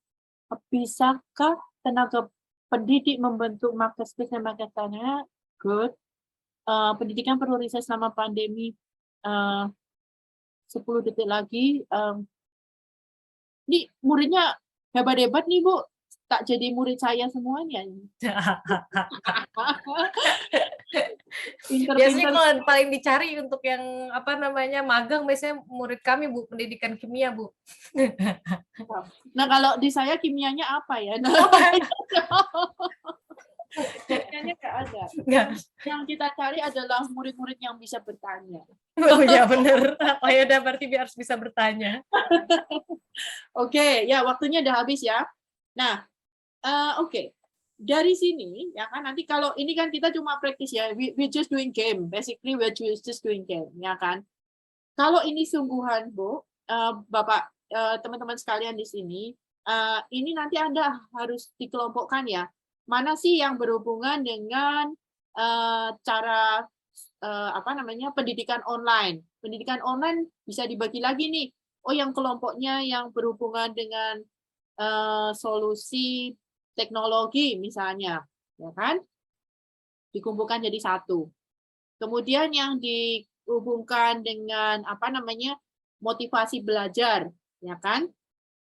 Bisakah tenaga pendidik membentuk marketplace dan marketannya? Good. Pendidikan perlu riset selama pandemi. 10 detik lagi. Ini muridnya hebat-hebat nih, Bu. Tak jadi murid saya semuanya. Biasanya kalau yang paling dicari untuk yang apa namanya magang biasanya murid kami, Bu, pendidikan kimia, Bu. Nah, kalau di saya kimianya apa ya? Kimianya nggak ada. Yang kita cari adalah murid-murid yang bisa bertanya. Oh ya benar. Oh ya udah berarti harus bisa bertanya. Oke, ya waktunya udah habis ya. Nah, oke. Dari sini ya kan nanti kalau ini kan kita cuma praktis ya, we just doing game, basically we just doing game ya kan. Kalau ini sungguhan, Bu, Bapak, teman-teman sekalian di sini, ini nanti Anda harus dikelompokkan ya. Mana sih yang berhubungan dengan cara apa namanya pendidikan online. Pendidikan online bisa dibagi lagi nih. Oh, yang kelompoknya yang berhubungan dengan solusi teknologi misalnya, ya kan? dikumpulkan jadi satu. Kemudian yang dihubungkan dengan motivasi belajar, ya kan?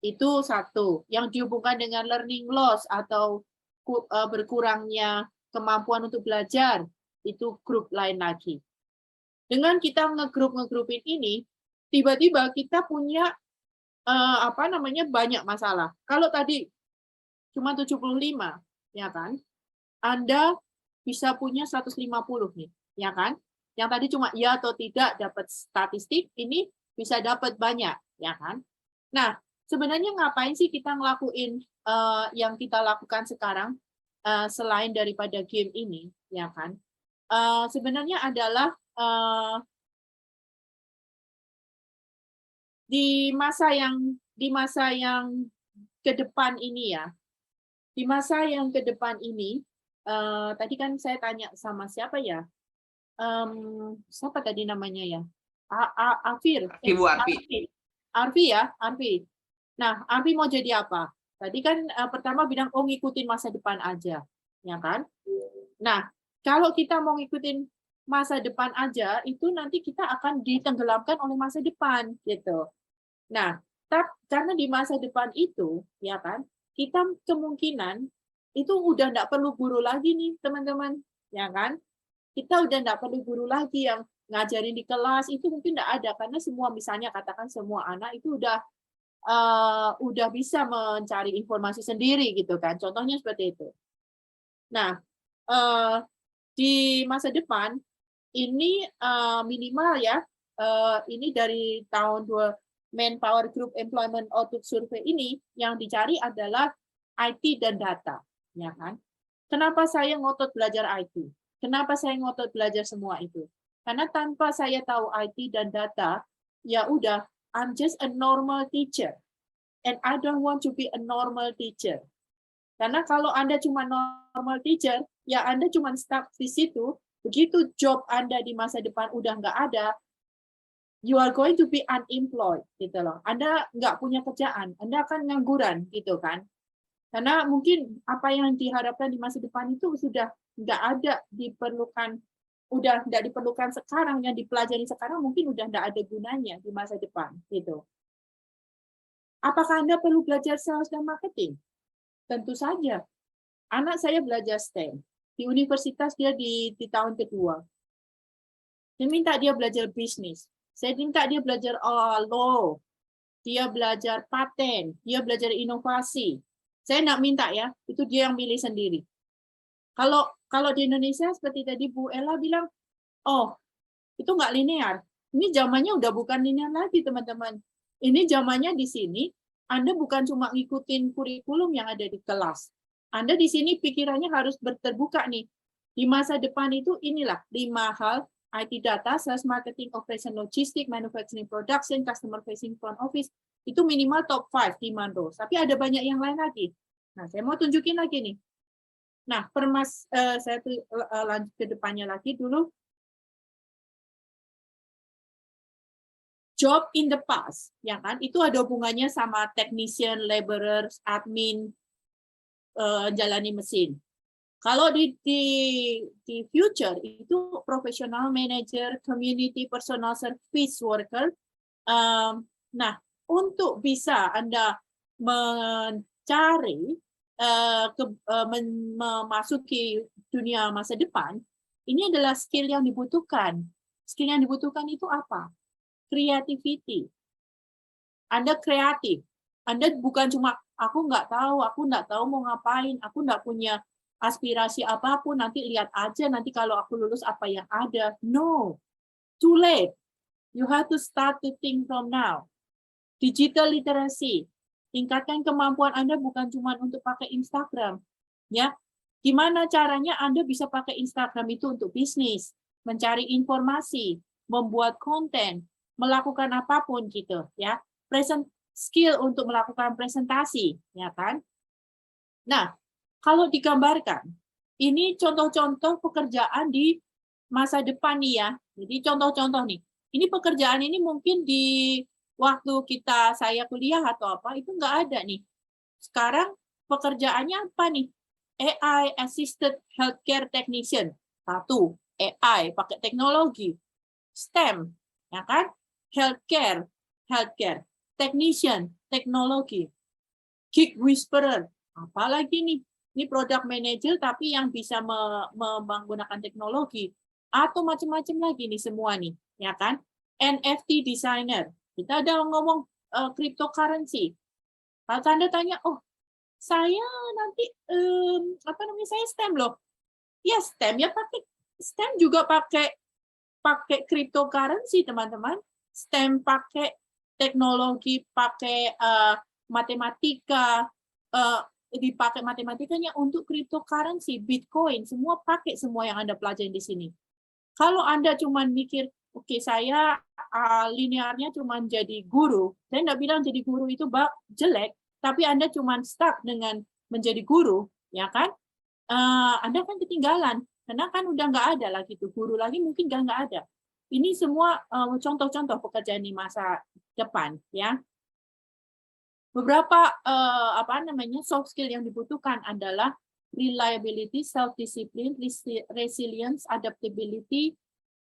Itu satu. Yang dihubungkan dengan learning loss atau berkurangnya kemampuan untuk belajar, itu grup lain lagi. Dengan kita ngegrupin ini, tiba-tiba kita punya banyak masalah. Kalau tadi cuma 75, ya kan? Anda bisa punya 150 nih, ya kan? Yang tadi cuma ya atau tidak dapat statistik, ini bisa dapat banyak, ya kan? Nah, sebenarnya ngapain sih kita ngelakuin yang kita lakukan sekarang selain daripada game ini, ya kan? Sebenarnya adalah di masa yang ke depan ini ya. Di masa yang ke depan ini, tadi kan saya tanya sama siapa ya? Siapa tadi namanya ya? Arfi. Nah, Arfi mau jadi apa? Tadi kan pertama bilang, oh ngikutin masa depan aja, ya kan? Nah, kalau kita mau ngikutin masa depan aja, itu nanti kita akan ditenggelamkan oleh masa depan, gitu. Nah, karena di masa depan itu, ya kan, kita kemungkinan itu udah nggak perlu guru lagi nih, teman-teman, ya kan? Kita udah nggak perlu guru lagi yang ngajarin di kelas, itu mungkin nggak ada, karena semua, misalnya katakan semua anak itu udah bisa mencari informasi sendiri, gitu kan, contohnya seperti itu. Nah, di masa depan, ini minimal ya, ini dari tahun Manpower Group Employment Outlook Survey ini, yang dicari adalah IT dan data, ya kan? Kenapa saya ngotot belajar IT? Kenapa saya ngotot belajar semua itu? Karena tanpa saya tahu IT dan data, ya udah, I'm just a normal teacher, and I don't want to be a normal teacher. Karena kalau Anda cuma normal teacher, ya Anda cuma stuck di situ. Begitu job Anda di masa depan udah nggak ada, you are going to be unemployed, gitu loh. Anda nggak punya kerjaan, Anda akan ngangguran, gitu kan? Karena mungkin apa yang diharapkan di masa depan itu sudah nggak ada diperlukan, udah nggak diperlukan sekarang, yang dipelajari sekarang mungkin udah nggak ada gunanya di masa depan, gitu. Apakah Anda perlu belajar sales dan marketing? Tentu saja. Anak saya belajar STEM. Di universitas dia di tahun kedua. Saya minta dia belajar bisnis. Saya minta dia belajar law, dia belajar paten, dia belajar inovasi. Saya nggak minta ya, itu dia yang milih sendiri. Kalau di Indonesia seperti tadi Bu Ella bilang, oh itu nggak linear. Ini zamannya udah bukan linear lagi teman-teman. Ini zamannya di sini, Anda bukan cuma ngikutin kurikulum yang ada di kelas. Anda di sini pikirannya harus terbuka nih. Di masa depan itu inilah 5 hal: IT data, sales, marketing, operation, logistik, manufacturing, production, customer facing, front office, itu minimal top 5 demand roles. Tapi ada banyak yang lain lagi. Nah, saya mau tunjukin lagi nih. Nah, saya lanjut ke depannya lagi dulu. Job in the past, ya kan? Itu ada hubungannya sama technician, laborers, admin, jalani mesin. Kalau di future itu professional manager, community personal service worker. Nah, untuk bisa Anda mencari memasuki dunia masa depan, ini adalah skill yang dibutuhkan. Skill yang dibutuhkan itu apa? Creativity. Anda kreatif. Anda bukan cuma aku nggak tahu mau ngapain, aku nggak punya aspirasi apapun, nanti lihat aja nanti kalau aku lulus apa yang ada. No, too late. You have to start to think from now. Digital literacy, tingkatkan kemampuan Anda bukan cuma untuk pakai Instagram, ya. Gimana caranya Anda bisa pakai Instagram itu untuk bisnis, mencari informasi, membuat konten, melakukan apapun gitu, ya. Skill untuk melakukan presentasi, ya kan? Nah, kalau digambarkan, ini contoh-contoh pekerjaan di masa depan nih ya. Jadi contoh-contoh nih. Ini pekerjaan ini mungkin di waktu saya kuliah atau apa, itu nggak ada nih. Sekarang pekerjaannya apa nih? AI Assisted Healthcare Technician. Satu, AI, pakai teknologi. STEM, ya kan? Healthcare, technician, teknologi. Gig whisperer, apalagi nih? Ini product manager tapi yang bisa menggunakan teknologi atau macam-macam lagi nih semua nih, ya kan? NFT designer. Kita ada ngomong cryptocurrency. Kalau Anda tanya, oh, saya nanti saya STEM loh. Ya STEM ya pakai STEM juga pakai cryptocurrency, teman-teman. STEM pakai teknologi, pakai matematika, dipakai matematikanya untuk cryptocurrency, Bitcoin, semua pakai semua yang Anda pelajari di sini. Kalau Anda cuma mikir, oke, saya linearnya cuma jadi guru, saya nggak bilang jadi guru itu jelek, tapi Anda cuma stuck dengan menjadi guru, ya kan? Anda kan ketinggalan, karena kan udah nggak ada lagi tuh guru lagi, mungkin nggak ada. Ini semua contoh-contoh pekerjaan di masa depan, ya. Beberapa soft skill yang dibutuhkan adalah reliability, self-discipline, resilience, adaptability.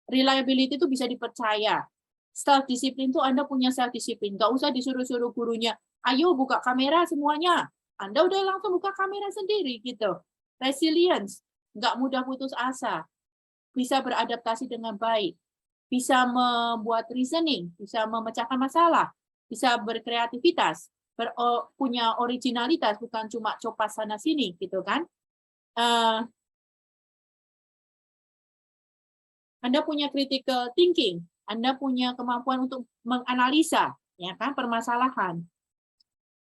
Reliability itu bisa dipercaya. Self-discipline itu Anda punya self-discipline. Nggak usah disuruh-suruh gurunya, ayo buka kamera semuanya. Anda udah langsung buka kamera sendiri gitu. Resilience, nggak mudah putus asa. Bisa beradaptasi dengan baik. Bisa membuat reasoning, bisa memecahkan masalah, bisa berkreativitas, punya originalitas, bukan cuma copas sana sini gitu kan. Anda punya critical thinking, Anda punya kemampuan untuk menganalisa, ya kan, permasalahan.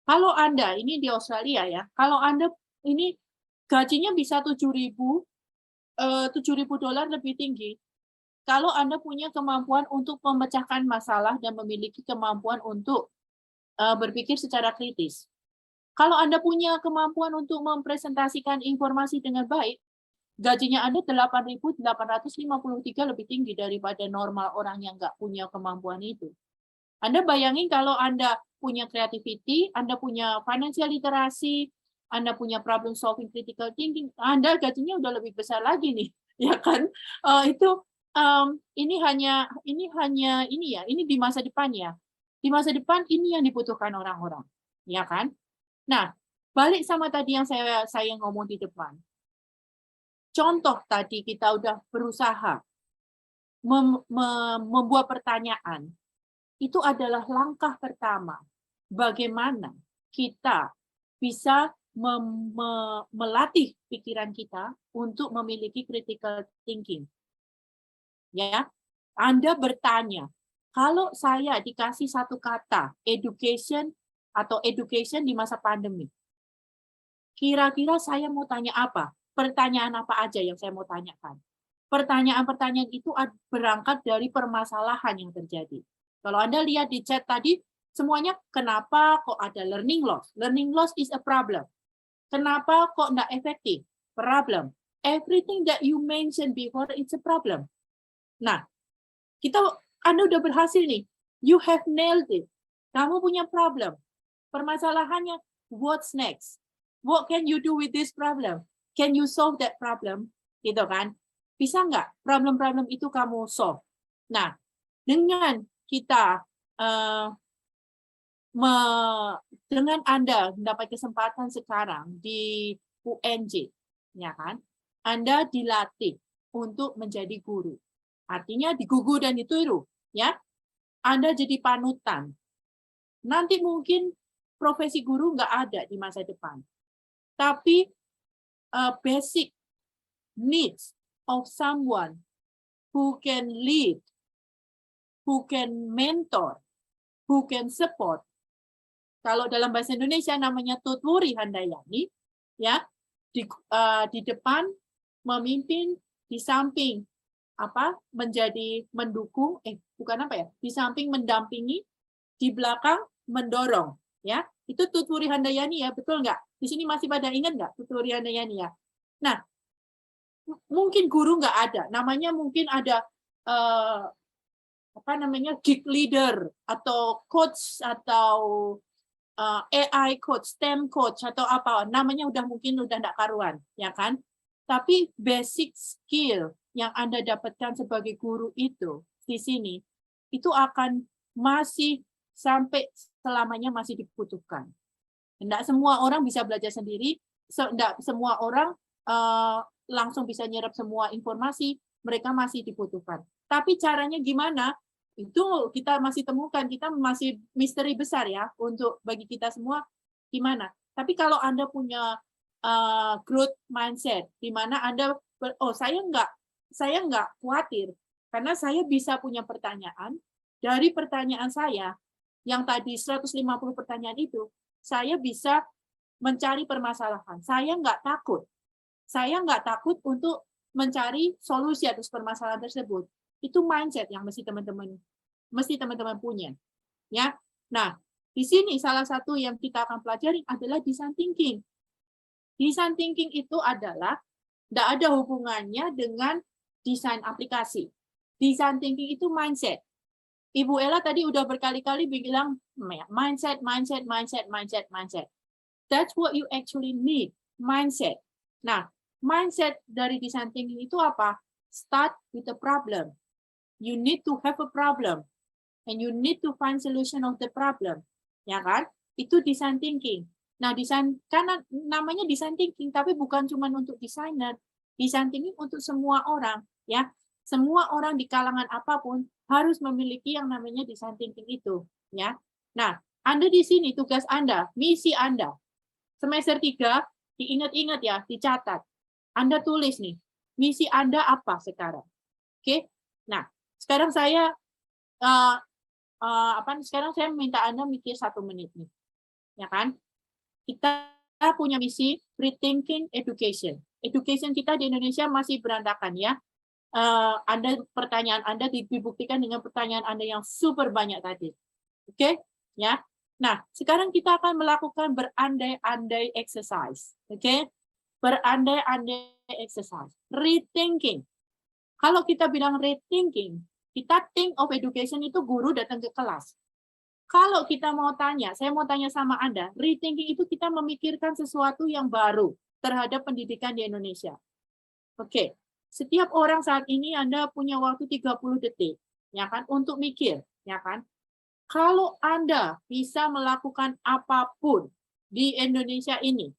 Kalau Anda ini di Australia ya, kalau Anda ini gajinya bisa $7.000 lebih tinggi. Kalau Anda punya kemampuan untuk memecahkan masalah dan memiliki kemampuan untuk berpikir secara kritis. Kalau Anda punya kemampuan untuk mempresentasikan informasi dengan baik, gajinya Anda 8.853 lebih tinggi daripada normal orang yang nggak punya kemampuan itu. Anda bayangin kalau Anda punya creativity, Anda punya financial literacy, Anda punya problem solving, critical thinking, Anda gajinya udah lebih besar lagi nih, ya kan? Ini di masa depan ya. Di masa depan ini yang dibutuhkan orang-orang, ya kan? Nah, balik sama tadi yang saya ngomong di depan. Contoh tadi kita udah berusaha membuat pertanyaan. Itu adalah langkah pertama. Bagaimana kita bisa melatih pikiran kita untuk memiliki critical thinking. Ya, Anda bertanya, kalau saya dikasih satu kata, education di masa pandemi, kira-kira saya mau tanya apa? Pertanyaan apa aja yang saya mau tanyakan? Pertanyaan-pertanyaan itu berangkat dari permasalahan yang terjadi. Kalau Anda lihat di chat tadi, semuanya kenapa kok ada learning loss? Learning loss is a problem. Kenapa kok nggak efektif? Problem. Everything that you mentioned before, it's a problem. Nah, Anda udah berhasil nih. You have nailed it. Kamu punya problem. Permasalahannya, what's next? What can you do with this problem? Can you solve that problem? Gitu kan? Bisa nggak problem-problem itu kamu solve? Nah, dengan kita dengan Anda mendapat kesempatan sekarang di UNJ, ya kan? Anda dilatih untuk menjadi guru. Artinya digugu dan ditiru, ya. Anda jadi panutan. Nanti mungkin profesi guru nggak ada di masa depan. Tapi basic needs of someone who can lead, who can mentor, who can support. Kalau dalam bahasa Indonesia namanya tuturi handayani, ya, di depan memimpin, di samping menjadi mendukung, di samping mendampingi, di belakang mendorong, ya. Itu tuturi handayani ya, betul nggak? Di sini masih pada ingat nggak tuturi handayani ya? Nah, mungkin guru nggak ada, namanya mungkin ada gig leader atau coach atau AI coach, STEM coach atau apa, namanya mungkin udah nggak karuan, ya kan? Tapi basic skill yang Anda dapatkan sebagai guru itu di sini, itu akan masih sampai selamanya masih dibutuhkan. Tidak semua orang bisa belajar sendiri, tidak semua orang langsung bisa nyerap semua informasi, mereka masih dibutuhkan. Tapi caranya gimana? Itu kita masih temukan, kita masih misteri besar ya untuk bagi kita semua gimana. Tapi kalau Anda punya growth mindset, di mana Anda, saya nggak khawatir, karena saya bisa punya pertanyaan, dari pertanyaan saya, yang tadi 150 pertanyaan itu, saya bisa mencari permasalahan. Saya nggak takut. Saya nggak takut untuk mencari solusi atas permasalahan tersebut. Itu mindset yang mesti teman-teman punya. Ya. Nah, di sini salah satu yang kita akan pelajari adalah design thinking. Design thinking itu adalah tidak ada hubungannya dengan desain aplikasi. Design thinking itu mindset. Ibu Ella tadi udah berkali-kali bilang mindset. That's what you actually need, mindset. Nah, mindset dari design thinking itu apa? Start with a problem. You need to have a problem. And you need to find solution of the problem. Ya kan? Itu design thinking. Nah, karena namanya design thinking, tapi bukan cuma untuk desainer. Design thinking untuk semua orang. Ya, semua orang di kalangan apapun harus memiliki yang namanya design thinking itu. Ya. Nah, Anda di sini, tugas Anda, misi Anda. Semester 3, diingat-ingat ya, dicatat. Anda tulis nih, misi Anda apa sekarang? Oke? Nah, sekarang saya sekarang saya minta Anda mikir 1 menit nih. Ya kan? Kita punya misi rethinking education. Education kita di Indonesia masih berantakan ya. Pertanyaan Anda dibuktikan dengan pertanyaan Anda yang super banyak tadi. Oke? Ya. Nah, sekarang kita akan melakukan berandai-andai exercise. Oke? Berandai-andai exercise. Rethinking. Kalau kita bilang rethinking, kita think of education itu guru datang ke kelas. Kalau kita mau tanya, saya mau tanya sama Anda, rethinking itu kita memikirkan sesuatu yang baru terhadap pendidikan di Indonesia. Oke. Setiap orang saat ini Anda punya waktu 30 detik, ya kan, untuk mikir, ya kan? Kalau Anda bisa melakukan apapun di Indonesia ini,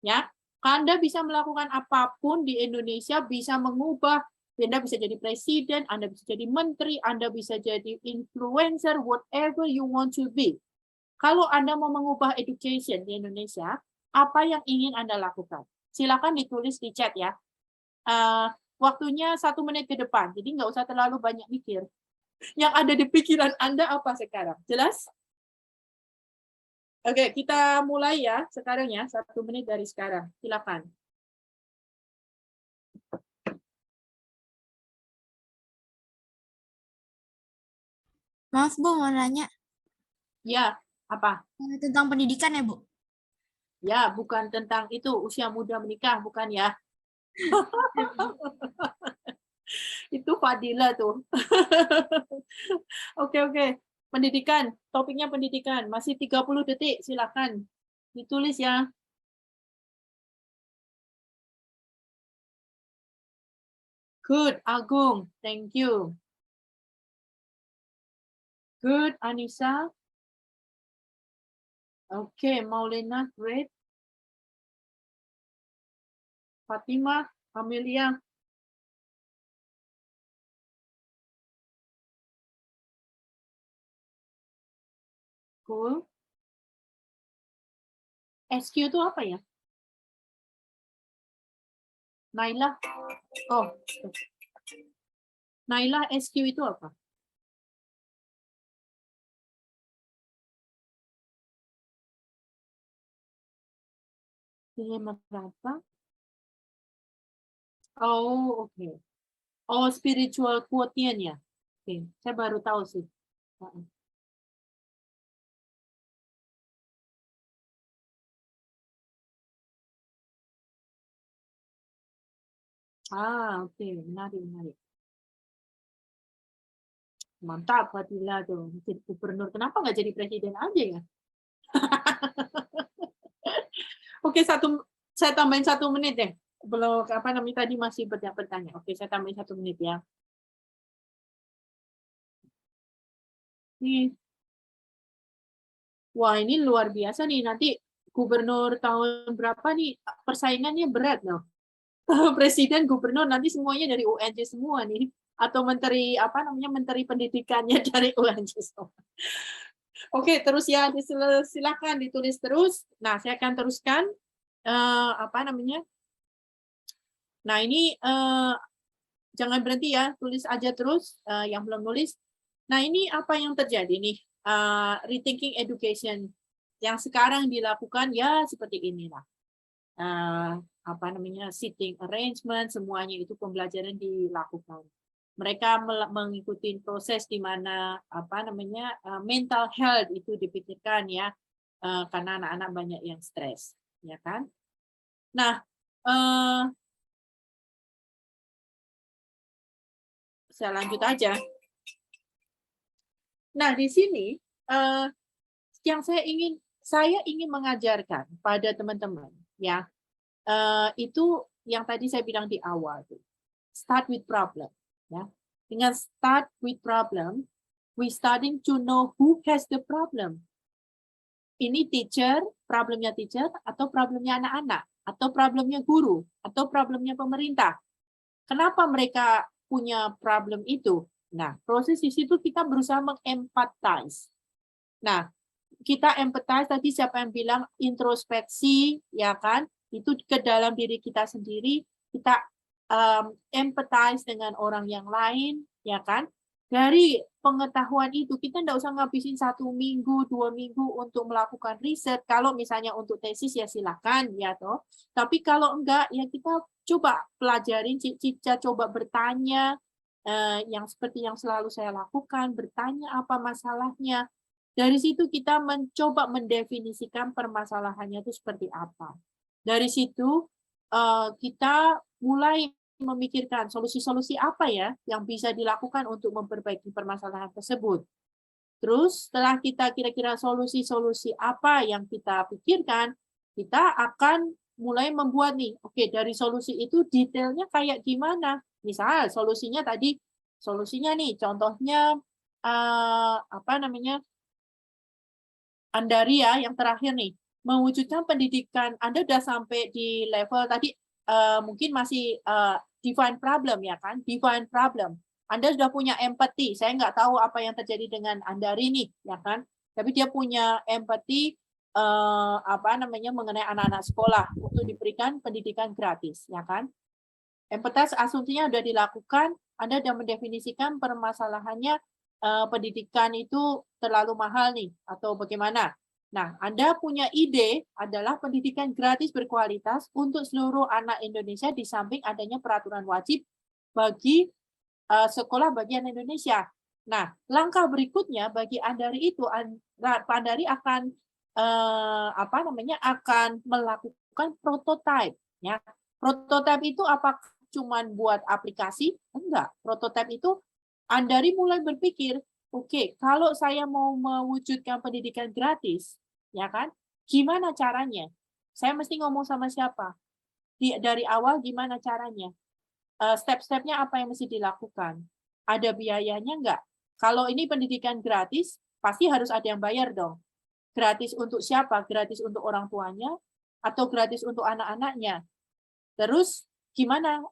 ya, Anda bisa melakukan apapun di Indonesia, bisa mengubah, Anda bisa jadi presiden, Anda bisa jadi menteri, Anda bisa jadi influencer, whatever you want to be. Kalau Anda mau mengubah education di Indonesia, apa yang ingin Anda lakukan? Silakan ditulis di chat ya. Waktunya 1 menit ke depan, jadi nggak usah terlalu banyak mikir. Yang ada di pikiran Anda apa sekarang? Jelas? Oke, kita mulai ya sekarang ya, 1 menit dari sekarang. Silakan. Maaf Bu, mau nanya. Ya, apa? Tentang pendidikan ya Bu? Ya, bukan tentang itu, usia muda menikah, bukan ya? Itu Fadila tuh. Oke. Pendidikan, topiknya pendidikan. Masih 30 detik, silakan. Ditulis ya. Good, Agung. Thank you. Good, Anissa. Oke, Maulina, great. Fatima, Amelia. Cool. SQ itu apa ya? Naila. Oh. Naila, SQ itu apa? Dilema berapa? Oh, oke. Oh, spiritual quotient ya. Oke, saya baru tahu sih. Oke, menarik. Mantap, Fadila tuh. Jadi gubernur. Kenapa nggak jadi presiden aja ya? Oke, saya tambahin 1 menit deh. belum apa namanya tadi masih bertanya. Oke, saya tambahin 1 menit ya. Nih. Wah, ini luar biasa nih. Nanti gubernur tahun berapa nih persaingannya berat loh. Presiden, gubernur nanti semuanya dari UNJ semua nih. Atau menteri apa namanya menteri pendidikannya dari UNJ semua. Oke, terus ya silakan ditulis terus. Nah, saya akan teruskan apa namanya? Nah, ini jangan berhenti ya, tulis aja terus yang belum nulis. Nah, ini apa yang terjadi nih? Rethinking education yang sekarang dilakukan ya seperti inilah. Apa namanya? Seating arrangement, semuanya itu pembelajaran dilakukan. Mereka mengikuti proses di mana apa namanya mental health itu dipikirkan ya, karena anak-anak banyak yang stres, ya kan? Nah, saya lanjut aja. Nah, di sini yang saya ingin mengajarkan pada teman-teman ya, itu yang tadi saya bilang di awal tuh. Start with problem. Ya. Dengan start with problem, we starting to know who has the problem. Ini teacher, problemnya teacher, atau problemnya anak-anak, atau problemnya guru, atau problemnya pemerintah. Kenapa mereka punya problem itu? Nah, proses di situ kita berusaha mengempathize. Nah, kita empathize tadi siapa yang bilang introspeksi, ya kan? Itu ke dalam diri kita sendiri, kita empathize dengan orang yang lain, ya kan? Dari pengetahuan itu kita tidak usah ngabisin 1 minggu, 2 minggu untuk melakukan riset. Kalau misalnya untuk tesis ya silakan, ya toh. Tapi kalau enggak ya kita coba pelajarin, Cica coba bertanya, yang seperti yang selalu saya lakukan, bertanya apa masalahnya. Dari situ kita mencoba mendefinisikan permasalahannya itu seperti apa. Dari situ kita mulai memikirkan solusi-solusi apa ya yang bisa dilakukan untuk memperbaiki permasalahan tersebut. Terus setelah kita kira-kira solusi-solusi apa yang kita pikirkan, kita akan mulai membuat nih, oke dari solusi itu detailnya kayak gimana. Misal solusinya nih contohnya apa namanya Andaria yang terakhir nih, mewujudkan pendidikan Anda sudah sampai di level tadi mungkin masih define problem ya kan, define problem. Anda sudah punya empati. Saya nggak tahu apa yang terjadi dengan Andari nih, ya kan? Tapi dia punya empati apa namanya mengenai anak-anak sekolah untuk diberikan pendidikan gratis, ya kan? Empathize asumsinya sudah dilakukan. Anda sudah mendefinisikan permasalahannya pendidikan itu terlalu mahal nih atau bagaimana. Nah, Anda punya ide adalah pendidikan gratis berkualitas untuk seluruh anak Indonesia di samping adanya peraturan wajib bagi sekolah bagian Indonesia. Nah, langkah berikutnya bagi Andari itu, Pak Andari akan apa namanya akan melakukan prototype. Ya, prototype itu apakah cuma buat aplikasi? Enggak. Prototype itu Andari mulai berpikir, oke, kalau saya mau mewujudkan pendidikan gratis, ya kan? Gimana caranya? Saya mesti ngomong sama siapa? Dari awal gimana caranya? Step-stepnya apa yang mesti dilakukan? Ada biayanya enggak? Kalau ini pendidikan gratis, pasti harus ada yang bayar dong. Gratis untuk siapa? Gratis untuk orang tuanya atau gratis untuk anak-anaknya? Terus gimana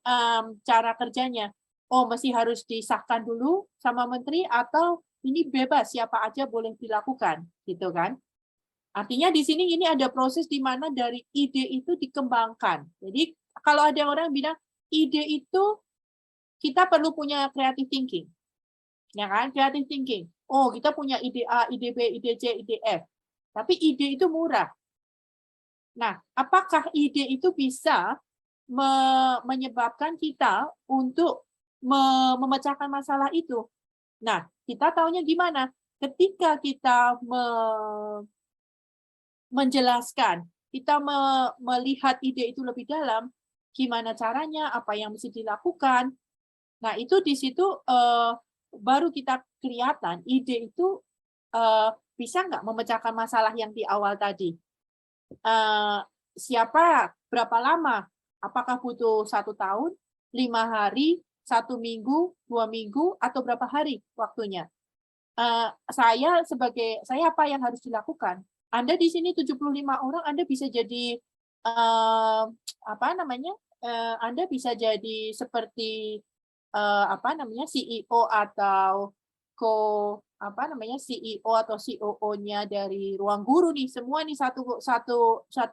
cara kerjanya? Oh, mesti harus disahkan dulu sama menteri atau ini bebas siapa aja boleh dilakukan, gitu kan? Artinya di sini ini ada proses di mana dari ide itu dikembangkan. Jadi kalau ada orang bilang ide itu kita perlu punya creative thinking, ya kan? Creative thinking. Oh, kita punya ide A, ide B, ide C, ide F. Tapi ide itu murah. Nah, apakah ide itu bisa menyebabkan kita untuk memecahkan masalah itu? Nah, kita taunya gimana? Ketika kita menjelaskan, kita melihat ide itu lebih dalam, gimana caranya, apa yang mesti dilakukan. Nah, itu di situ baru kita kelihatan ide itu bisa nggak memecahkan masalah yang di awal tadi. Siapa, berapa lama, Apakah butuh 1 tahun, 5 hari, 1 minggu, 2 minggu, atau berapa hari waktunya? Saya apa yang harus dilakukan? Anda di sini 75 orang, Anda bisa jadi apa namanya? Anda bisa jadi seperti apa namanya? CEO atau CEO atau COO-nya dari Ruang Guru nih. Semua nih satu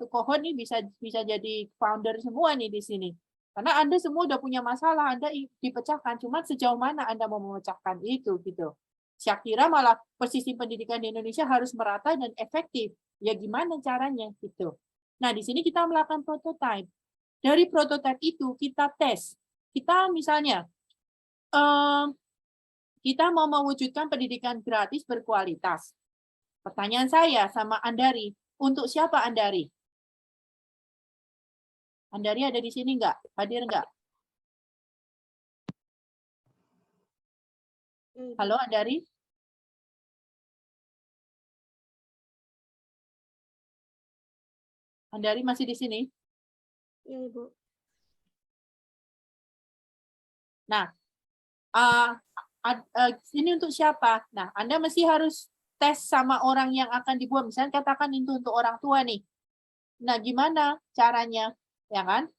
kohort nih bisa jadi founder semua nih di sini. Karena Anda semua udah punya masalah, Anda dipecahkan. Cuma sejauh mana Anda mau memecahkan itu gitu. Saya kira malah sistem pendidikan di Indonesia harus merata dan efektif. Ya gimana caranya gitu. Nah, di sini kita melakukan prototype. Dari prototype itu kita tes. Kita misalnya kita mau mewujudkan pendidikan gratis berkualitas. Pertanyaan saya sama Andari, untuk siapa Andari? Andari ada di sini nggak? Hadir nggak? Halo Andari? Andari masih di sini? Iya, Ibu. Nah, ini untuk siapa? Nah, Anda mesti harus tes sama orang yang akan dibuat. Misalnya katakan itu untuk orang tua nih. Nah, gimana caranya? Ya kan?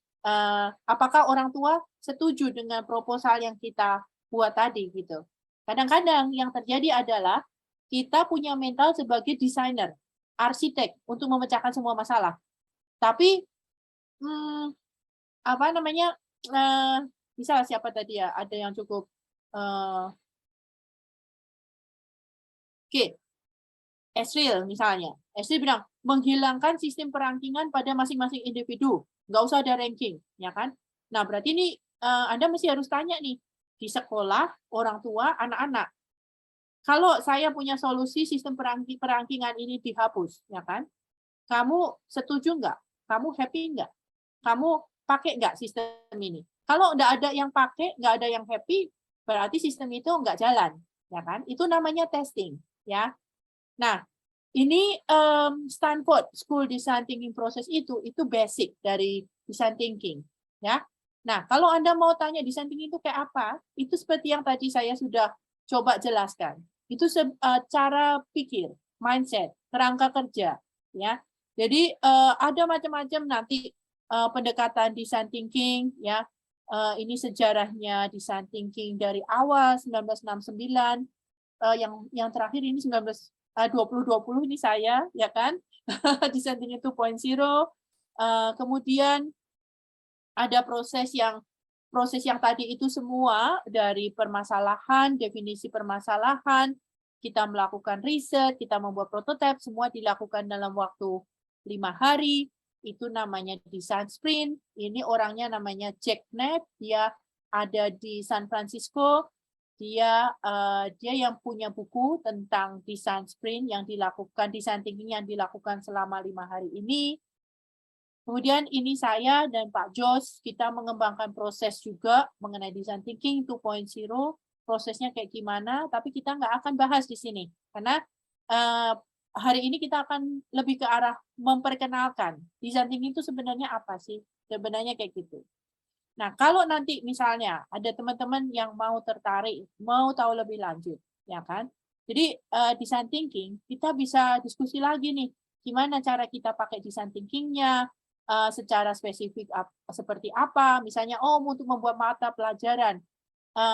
Apakah orang tua setuju dengan proposal yang kita buat tadi gitu? Kadang-kadang yang terjadi adalah kita punya mental sebagai desainer, arsitek untuk memecahkan semua masalah. Tapi apa namanya? Misal siapa tadi ya? Ada yang cukup Oke, Esril misalnya. Esril bilang, menghilangkan sistem perangkingan pada masing-masing individu. Nggak usah ada ranking, ya kan? Nah, berarti ini Anda mesti harus tanya nih, di sekolah, orang tua, anak-anak. Kalau saya punya solusi sistem perangkingan ini dihapus, ya kan? Kamu setuju nggak? Kamu happy nggak? Kamu pakai nggak sistem ini? Kalau nggak ada yang pakai, nggak ada yang happy, berarti sistem itu nggak jalan, ya kan? Itu namanya testing, ya. Nah, ini Stanford School Design Thinking Process itu basic dari design thinking, ya. Nah, kalau Anda mau tanya design thinking itu kayak apa, itu seperti yang tadi saya sudah coba jelaskan. Itu cara pikir, mindset, kerangka kerja, ya. Jadi ada macam-macam nanti pendekatan design thinking, ya. Ini sejarahnya design thinking dari awal 1969, yang terakhir ini 2020 ini saya, ya kan? Design thinking 2.0. Kemudian ada proses yang tadi itu semua dari permasalahan, definisi permasalahan, kita melakukan riset, kita membuat prototipe, semua dilakukan dalam waktu 5 hari. Itu namanya design sprint. Ini orangnya namanya Jack Knapp, dia ada di San Francisco. Dia yang punya buku tentang design sprint yang dilakukan, design thinking yang dilakukan selama 5 hari ini. Kemudian ini saya dan Pak Jos, kita mengembangkan proses juga mengenai design thinking 2.0, prosesnya kayak gimana, tapi kita nggak akan bahas di sini. Karena hari ini kita akan lebih ke arah memperkenalkan design thinking itu sebenarnya apa sih? Sebenarnya kayak gitu. Nah, kalau nanti misalnya ada teman-teman yang mau tertarik, mau tahu lebih lanjut, ya kan? Jadi design thinking kita bisa diskusi lagi nih, gimana cara kita pakai design thinking-nya, secara spesifik seperti apa, misalnya untuk membuat mata pelajaran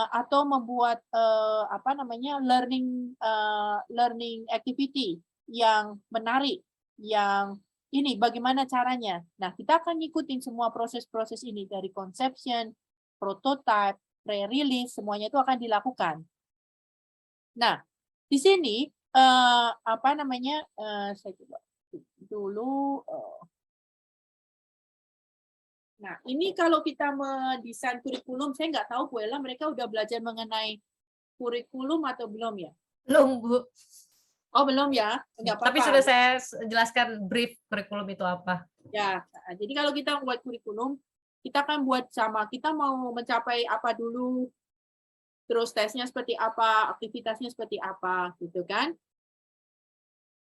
atau membuat apa namanya learning activity yang menarik, yang ini bagaimana caranya. Nah, kita akan ngikutin semua proses-proses ini dari conception, prototype, pre-release, semuanya itu akan dilakukan. Nah, di sini apa namanya? Saya coba dulu. Nah, ini kalau kita mendesain kurikulum, saya nggak tahu Bu Ella, mereka udah belajar mengenai kurikulum atau belum ya? Belum, Bu. Oh, belum ya? Nggak apa-apa. Tapi sudah saya jelaskan brief kurikulum itu apa. Ya, jadi kalau kita membuat kurikulum, kita akan buat sama, kita mau mencapai apa dulu, terus tesnya seperti apa, aktivitasnya seperti apa, gitu kan?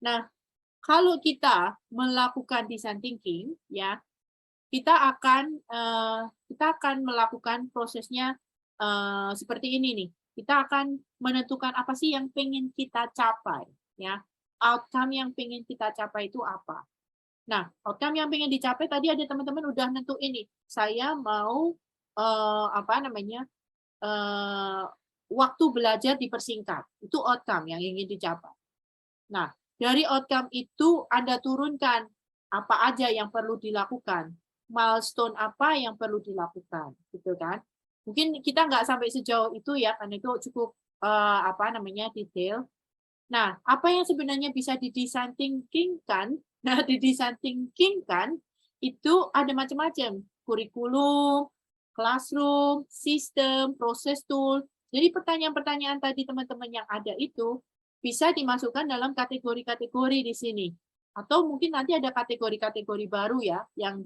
Nah, kalau kita melakukan design thinking, ya, kita akan melakukan prosesnya seperti ini nih. Kita akan menentukan apa sih yang pengen kita capai, ya. Outcome yang pengen kita capai itu apa? Nah, outcome yang pengen dicapai tadi ada teman-teman udah nentuin nih. Saya mau waktu belajar dipersingkat. Itu outcome yang ingin dicapai. Nah, dari outcome itu Anda turunkan apa aja yang perlu dilakukan, milestone apa yang perlu dilakukan, gitu kan? Mungkin kita nggak sampai sejauh itu ya, karena itu cukup detail. Nah, apa yang sebenarnya bisa didesain thinking-kan? Nah, didesain thinking-kan itu ada macam-macam, kurikulum, classroom, sistem, proses tool. Jadi pertanyaan-pertanyaan tadi teman-teman yang ada itu bisa dimasukkan dalam kategori-kategori di sini. Atau mungkin nanti ada kategori-kategori baru ya yang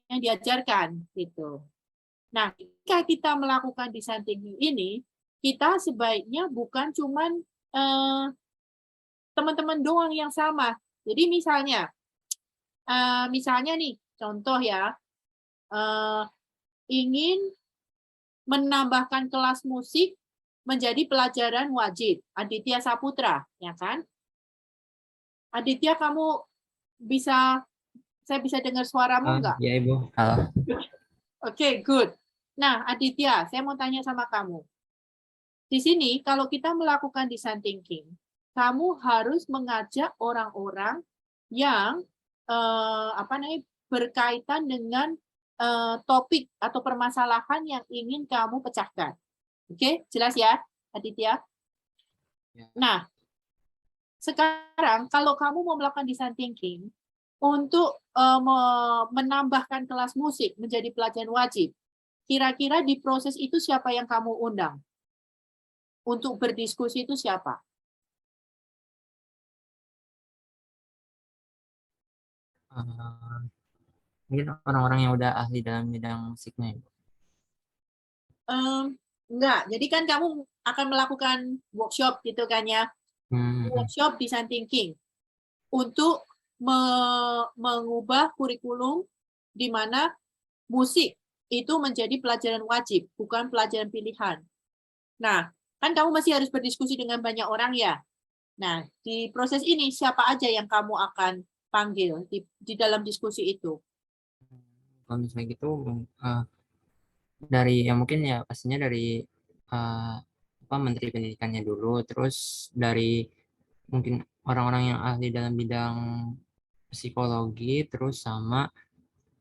diajarkan gitu. Nah, jika kita melakukan design thinking ini, kita sebaiknya bukan cuman teman-teman doang yang sama. Jadi misalnya nih, contoh ya, ingin menambahkan kelas musik menjadi pelajaran wajib. Aditya Saputra, ya kan? Aditya, saya bisa dengar suaramu nggak? Ya, Ibu. Halo. Oke, good. Nah, Aditya, saya mau tanya sama kamu. Di sini, kalau kita melakukan design thinking, kamu harus mengajak orang-orang yang berkaitan dengan topik atau permasalahan yang ingin kamu pecahkan. Oke, jelas ya, Aditya? Ya. Nah, sekarang kalau kamu mau melakukan design thinking untuk menambahkan kelas musik menjadi pelajaran wajib, kira-kira di proses itu siapa yang kamu undang? Untuk berdiskusi itu siapa? Mungkin orang-orang yang udah ahli dalam bidang musiknya, Ibu. Enggak, jadi kan kamu akan melakukan workshop gitu kan ya, workshop design thinking untuk mengubah kurikulum di mana musik itu menjadi pelajaran wajib, bukan pelajaran pilihan. Nah, kan kamu masih harus berdiskusi dengan banyak orang ya. Nah, di proses ini siapa aja yang kamu akan panggil di dalam diskusi itu? Kalau misalnya gitu, dari yang mungkin ya pastinya dari Menteri Pendidikannya dulu, terus dari mungkin orang-orang yang ahli dalam bidang psikologi, terus sama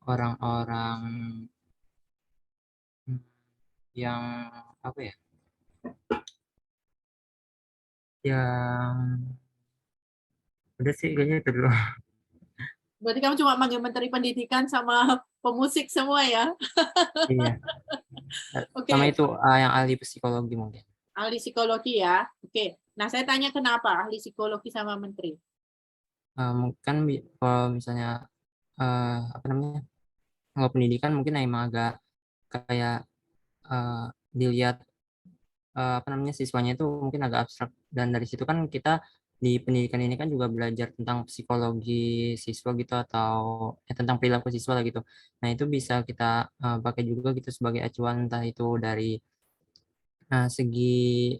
orang-orang yang apa ya? Yang udah sih kayaknya itu dulu. Berarti kamu cuma manggil Menteri Pendidikan sama pemusik semua ya? Iya. Oke. Sama itu yang ahli psikologi mungkin. Ahli psikologi ya. Oke. Nah, saya tanya kenapa ahli psikologi sama menteri? Kan kalau misalnya kalau pendidikan mungkin emang agak kayak dilihat siswanya itu mungkin agak abstrak, dan dari situ kan kita di pendidikan ini kan juga belajar tentang psikologi siswa gitu, atau tentang perilaku siswa lah gitu. Nah, itu bisa kita pakai juga gitu sebagai acuan, entah itu dari segi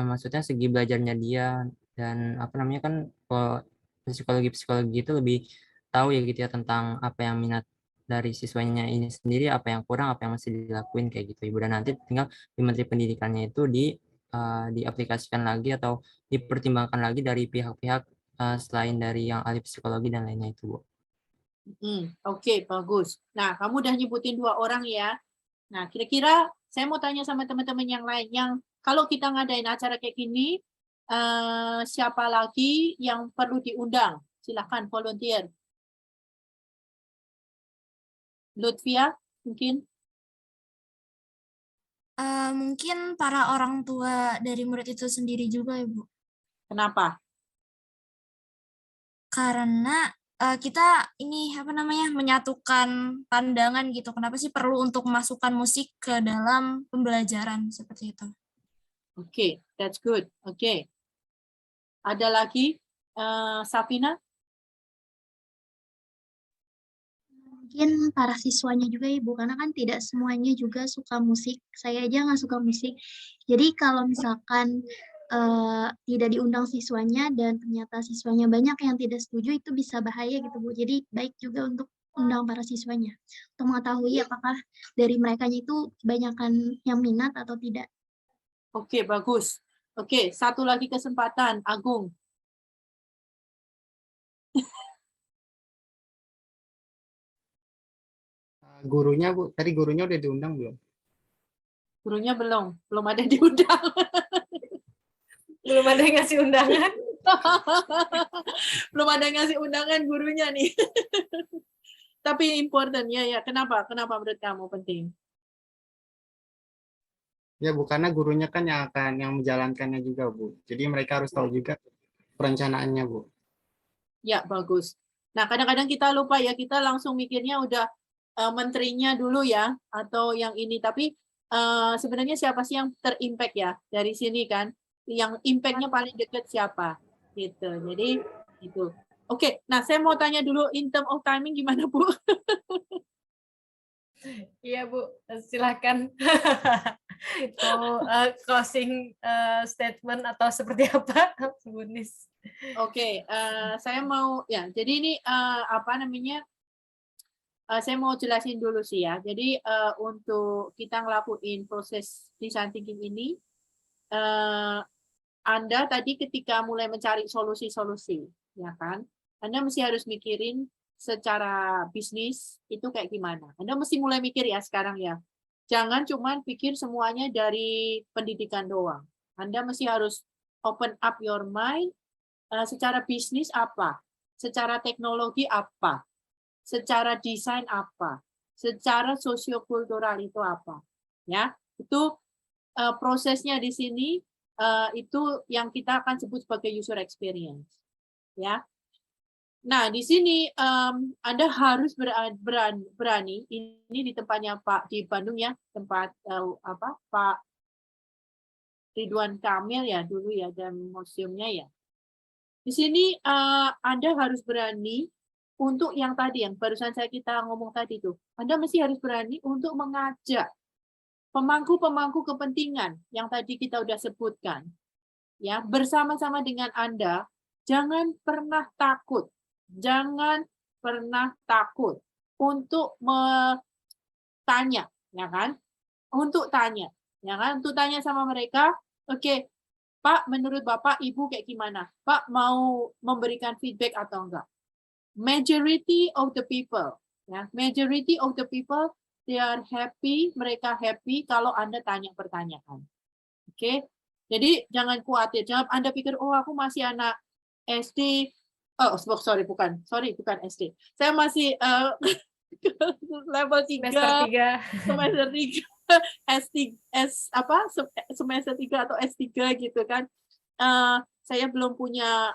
maksudnya segi belajarnya dia, dan kan kalau psikologi itu lebih tahu ya gitu ya tentang apa yang minat dari siswanya ini sendiri, apa yang kurang, apa yang masih dilakuin kayak gitu, Ibu. Dan nanti tinggal di Menteri Pendidikannya itu diaplikasikan lagi atau dipertimbangkan lagi dari pihak-pihak selain dari yang ahli psikologi dan lainnya itu, Bu. Oke, bagus. Nah, kamu udah nyebutin 2 orang ya. Nah, kira-kira saya mau tanya sama teman-teman yang lain, yang kalau kita ngadain acara kayak gini, siapa lagi yang perlu diundang? Silahkan volunteer. Lutfia, mungkin? Mungkin para orang tua dari murid itu sendiri juga, Ibu. Kenapa? Karena kita ini menyatukan pandangan gitu. Kenapa sih perlu untuk memasukkan musik ke dalam pembelajaran seperti itu? Oke, that's good. Oke. Ada lagi, Safina? Mungkin para siswanya juga Ibu, karena kan tidak semuanya juga suka musik. Saya aja nggak suka musik. Jadi kalau misalkan tidak diundang siswanya dan ternyata siswanya banyak yang tidak setuju, itu bisa bahaya gitu Bu. Jadi baik juga untuk undang para siswanya untuk mengetahui apakah dari merekanya itu kebanyakan yang minat atau tidak. Oke, bagus. Oke, satu lagi kesempatan, Agung. Gurunya Bu, tadi gurunya udah diundang belum? Gurunya belum ada yang diundang. Belum ada yang ngasih undangan. Belum ada yang ngasih undangan gurunya nih. Tapi important ya. Kenapa menurut kamu penting? Ya Bu, karena gurunya kan yang menjalankannya juga Bu. Jadi mereka harus tahu juga perencanaannya Bu. Ya, bagus. Nah, kadang-kadang kita lupa ya, kita langsung mikirnya udah menterinya dulu ya, atau yang ini. Tapi sebenarnya siapa sih yang terimpact ya dari sini kan? Yang impact-nya paling dekat siapa? Gitu. Jadi itu. Oke, nah saya mau tanya dulu in term of timing gimana Bu? Iya Bu, silakan. Closing statement atau seperti apa, Bu Nis? Oke, saya mau ya. Jadi ini apa namanya? Saya mau jelasin dulu sih ya. Jadi untuk kita ngelakuin proses design thinking ini, Anda tadi ketika mulai mencari solusi-solusi, ya kan? Anda mesti harus mikirin secara bisnis itu kayak gimana. Anda mesti mulai mikir ya sekarang ya. Jangan cuma pikir semuanya dari pendidikan doang. Anda mesti harus open up your mind. Secara bisnis apa? Secara teknologi apa? Secara desain apa? Secara sosiokultural itu apa? Ya, itu prosesnya di sini itu yang kita akan sebut sebagai user experience. Ya. Nah, di sini Anda harus berani. Ini di tempatnya Pak di Bandung ya, tempat Pak Ridwan Kamil ya dulu ya, dan museumnya ya. Di sini Anda harus berani untuk yang tadi, yang barusan kita ngomong tadi itu. Anda mesti harus berani untuk mengajak pemangku-pemangku kepentingan yang tadi kita udah sebutkan. Ya, bersama-sama dengan Anda, jangan pernah takut. Jangan pernah takut untuk bertanya, ya kan? Untuk tanya, ya kan? Untuk tanya sama mereka, oke, Pak, menurut Bapak, Ibu kayak gimana? Pak, mau memberikan feedback atau enggak? Majority of the people, ya, majority of the people, they are happy, mereka happy kalau Anda tanya pertanyaan. Oke? Jadi jangan khawatir, jangan Anda pikir, oh aku masih anak SD, bukan SD. Saya masih level 3, semester 3, semester 3 atau S3 gitu kan. Saya belum punya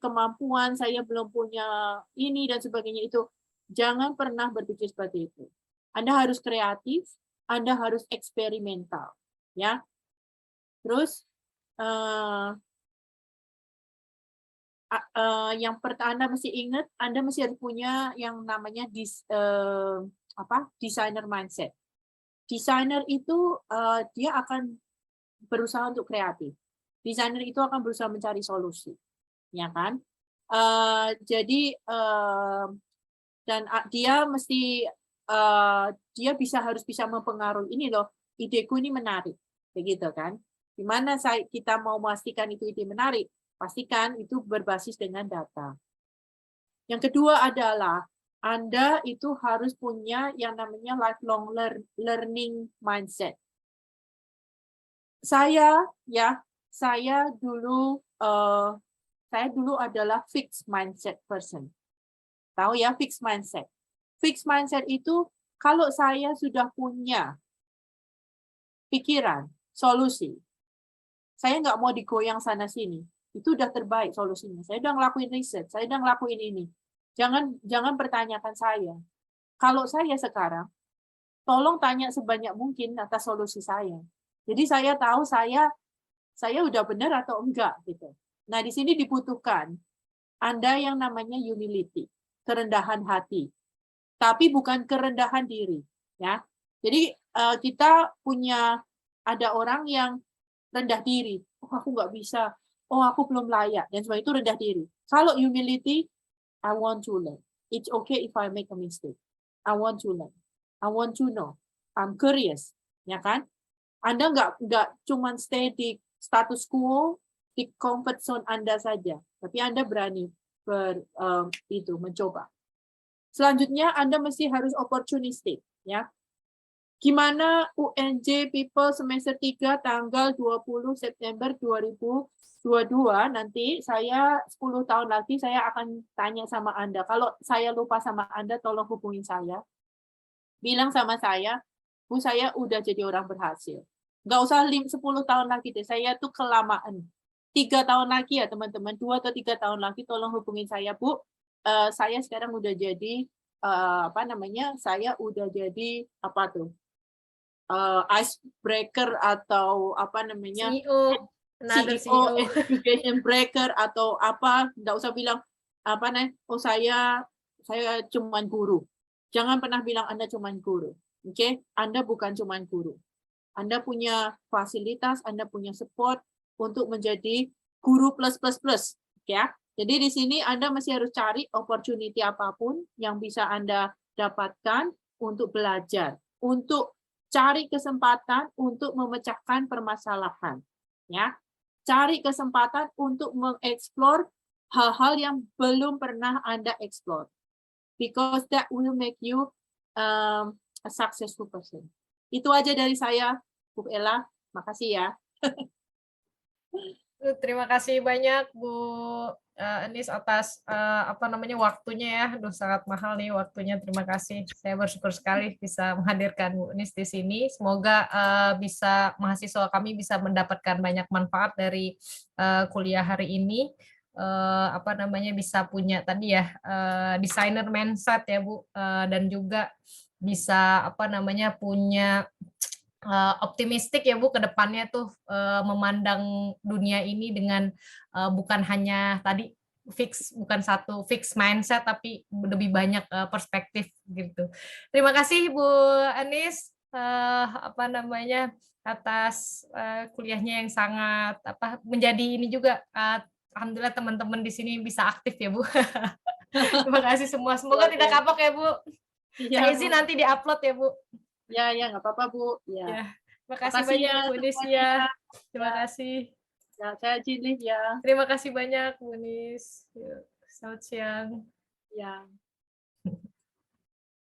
kemampuan, saya belum punya ini dan sebagainya itu. Jangan pernah berpikir seperti itu. Anda harus kreatif, Anda harus eksperimental, ya. Terus yang pertama Anda mesti ingat, Anda mesti harus punya yang namanya designer mindset. Desainer itu dia akan berusaha untuk kreatif. Desainer itu akan berusaha mencari solusi, ya kan? Jadi dan dia mesti dia harus bisa mempengaruhi ini loh, ideku ini menarik, begitu kan? Gimana kita mau memastikan itu ide menarik? Pastikan itu berbasis dengan data. Yang kedua adalah Anda itu harus punya yang namanya lifelong learning mindset. Saya dulu adalah fixed mindset person. Tahu ya fixed mindset. Fixed mindset itu kalau saya sudah punya pikiran, solusi, saya nggak mau digoyang sana sini. Itu udah terbaik solusinya. Saya udah ngelakuin riset, saya udah ngelakuin ini. Jangan pertanyakan saya. Kalau saya sekarang, tolong tanya sebanyak mungkin atas solusi saya. Jadi saya tahu saya udah benar atau enggak gitu. Nah, di sini dibutuhkan Anda yang namanya humility, kerendahan hati. tapi bukan kerendahan diri, ya. Jadi kita ada orang yang rendah diri. Oh, aku nggak bisa. Oh, aku belum layak. Dan sebab itu rendah diri. Kalau humility, I want to learn. It's okay if I make a mistake. I want to learn. I want to know. I'm curious, ya kan? Anda nggak cuman stay di status quo, di comfort zone Anda saja, tapi Anda berani mencoba. Selanjutnya Anda mesti harus opportunistic, ya. Gimana UNJ People semester 3 tanggal 20 September 2022 nanti saya 10 tahun lagi saya akan tanya sama Anda. Kalau saya lupa sama Anda, tolong hubungin saya. Bilang sama saya, Bu, saya udah jadi orang berhasil. Nggak usah 10 tahun lagi deh, saya tuh kelamaan. 3 tahun lagi ya teman-teman, 2 atau 3 tahun lagi tolong hubungin saya, Bu. Saya sekarang udah jadi saya udah jadi icebreaker atau CEO, CEO, education breaker atau apa, nggak usah bilang saya cuman guru. Jangan pernah bilang Anda cuman guru. Oke? Anda bukan cuman guru. Anda punya fasilitas, Anda punya support untuk menjadi guru plus. Ya. Jadi di sini Anda masih harus cari opportunity apapun yang bisa Anda dapatkan untuk belajar, untuk cari kesempatan untuk memecahkan permasalahan. Ya. Cari kesempatan untuk mengeksplor hal-hal yang belum pernah Anda explore. Because that will make you a successful person. Itu aja dari saya, Bu Ella. Makasih ya. Terima kasih banyak Bu Anis atas waktunya ya. Aduh, sangat mahal nih waktunya. Terima kasih. Saya bersyukur sekali bisa menghadirkan Bu Anis di sini. Semoga mahasiswa kami bisa mendapatkan banyak manfaat dari kuliah hari ini. Bisa punya tadi ya designer mindset ya Bu, dan juga bisa punya optimistik ya Bu ke depannya tuh memandang dunia ini dengan bukan hanya tadi bukan satu fix mindset tapi lebih banyak perspektif gitu. Terima kasih Bu Anis atas kuliahnya yang sangat menjadi ini juga alhamdulillah teman-teman di sini bisa aktif ya Bu. Terima kasih semua. Semoga tidak kapok ya Bu. Saya izin nanti diupload ya Bu. Ya, nggak apa-apa, Bu. Ya. Terima kasih banyak Bu Nis ya. Terima kasih. Ya, saya izin ya. Terima kasih banyak Bu Nis. Selamat siang. Ya.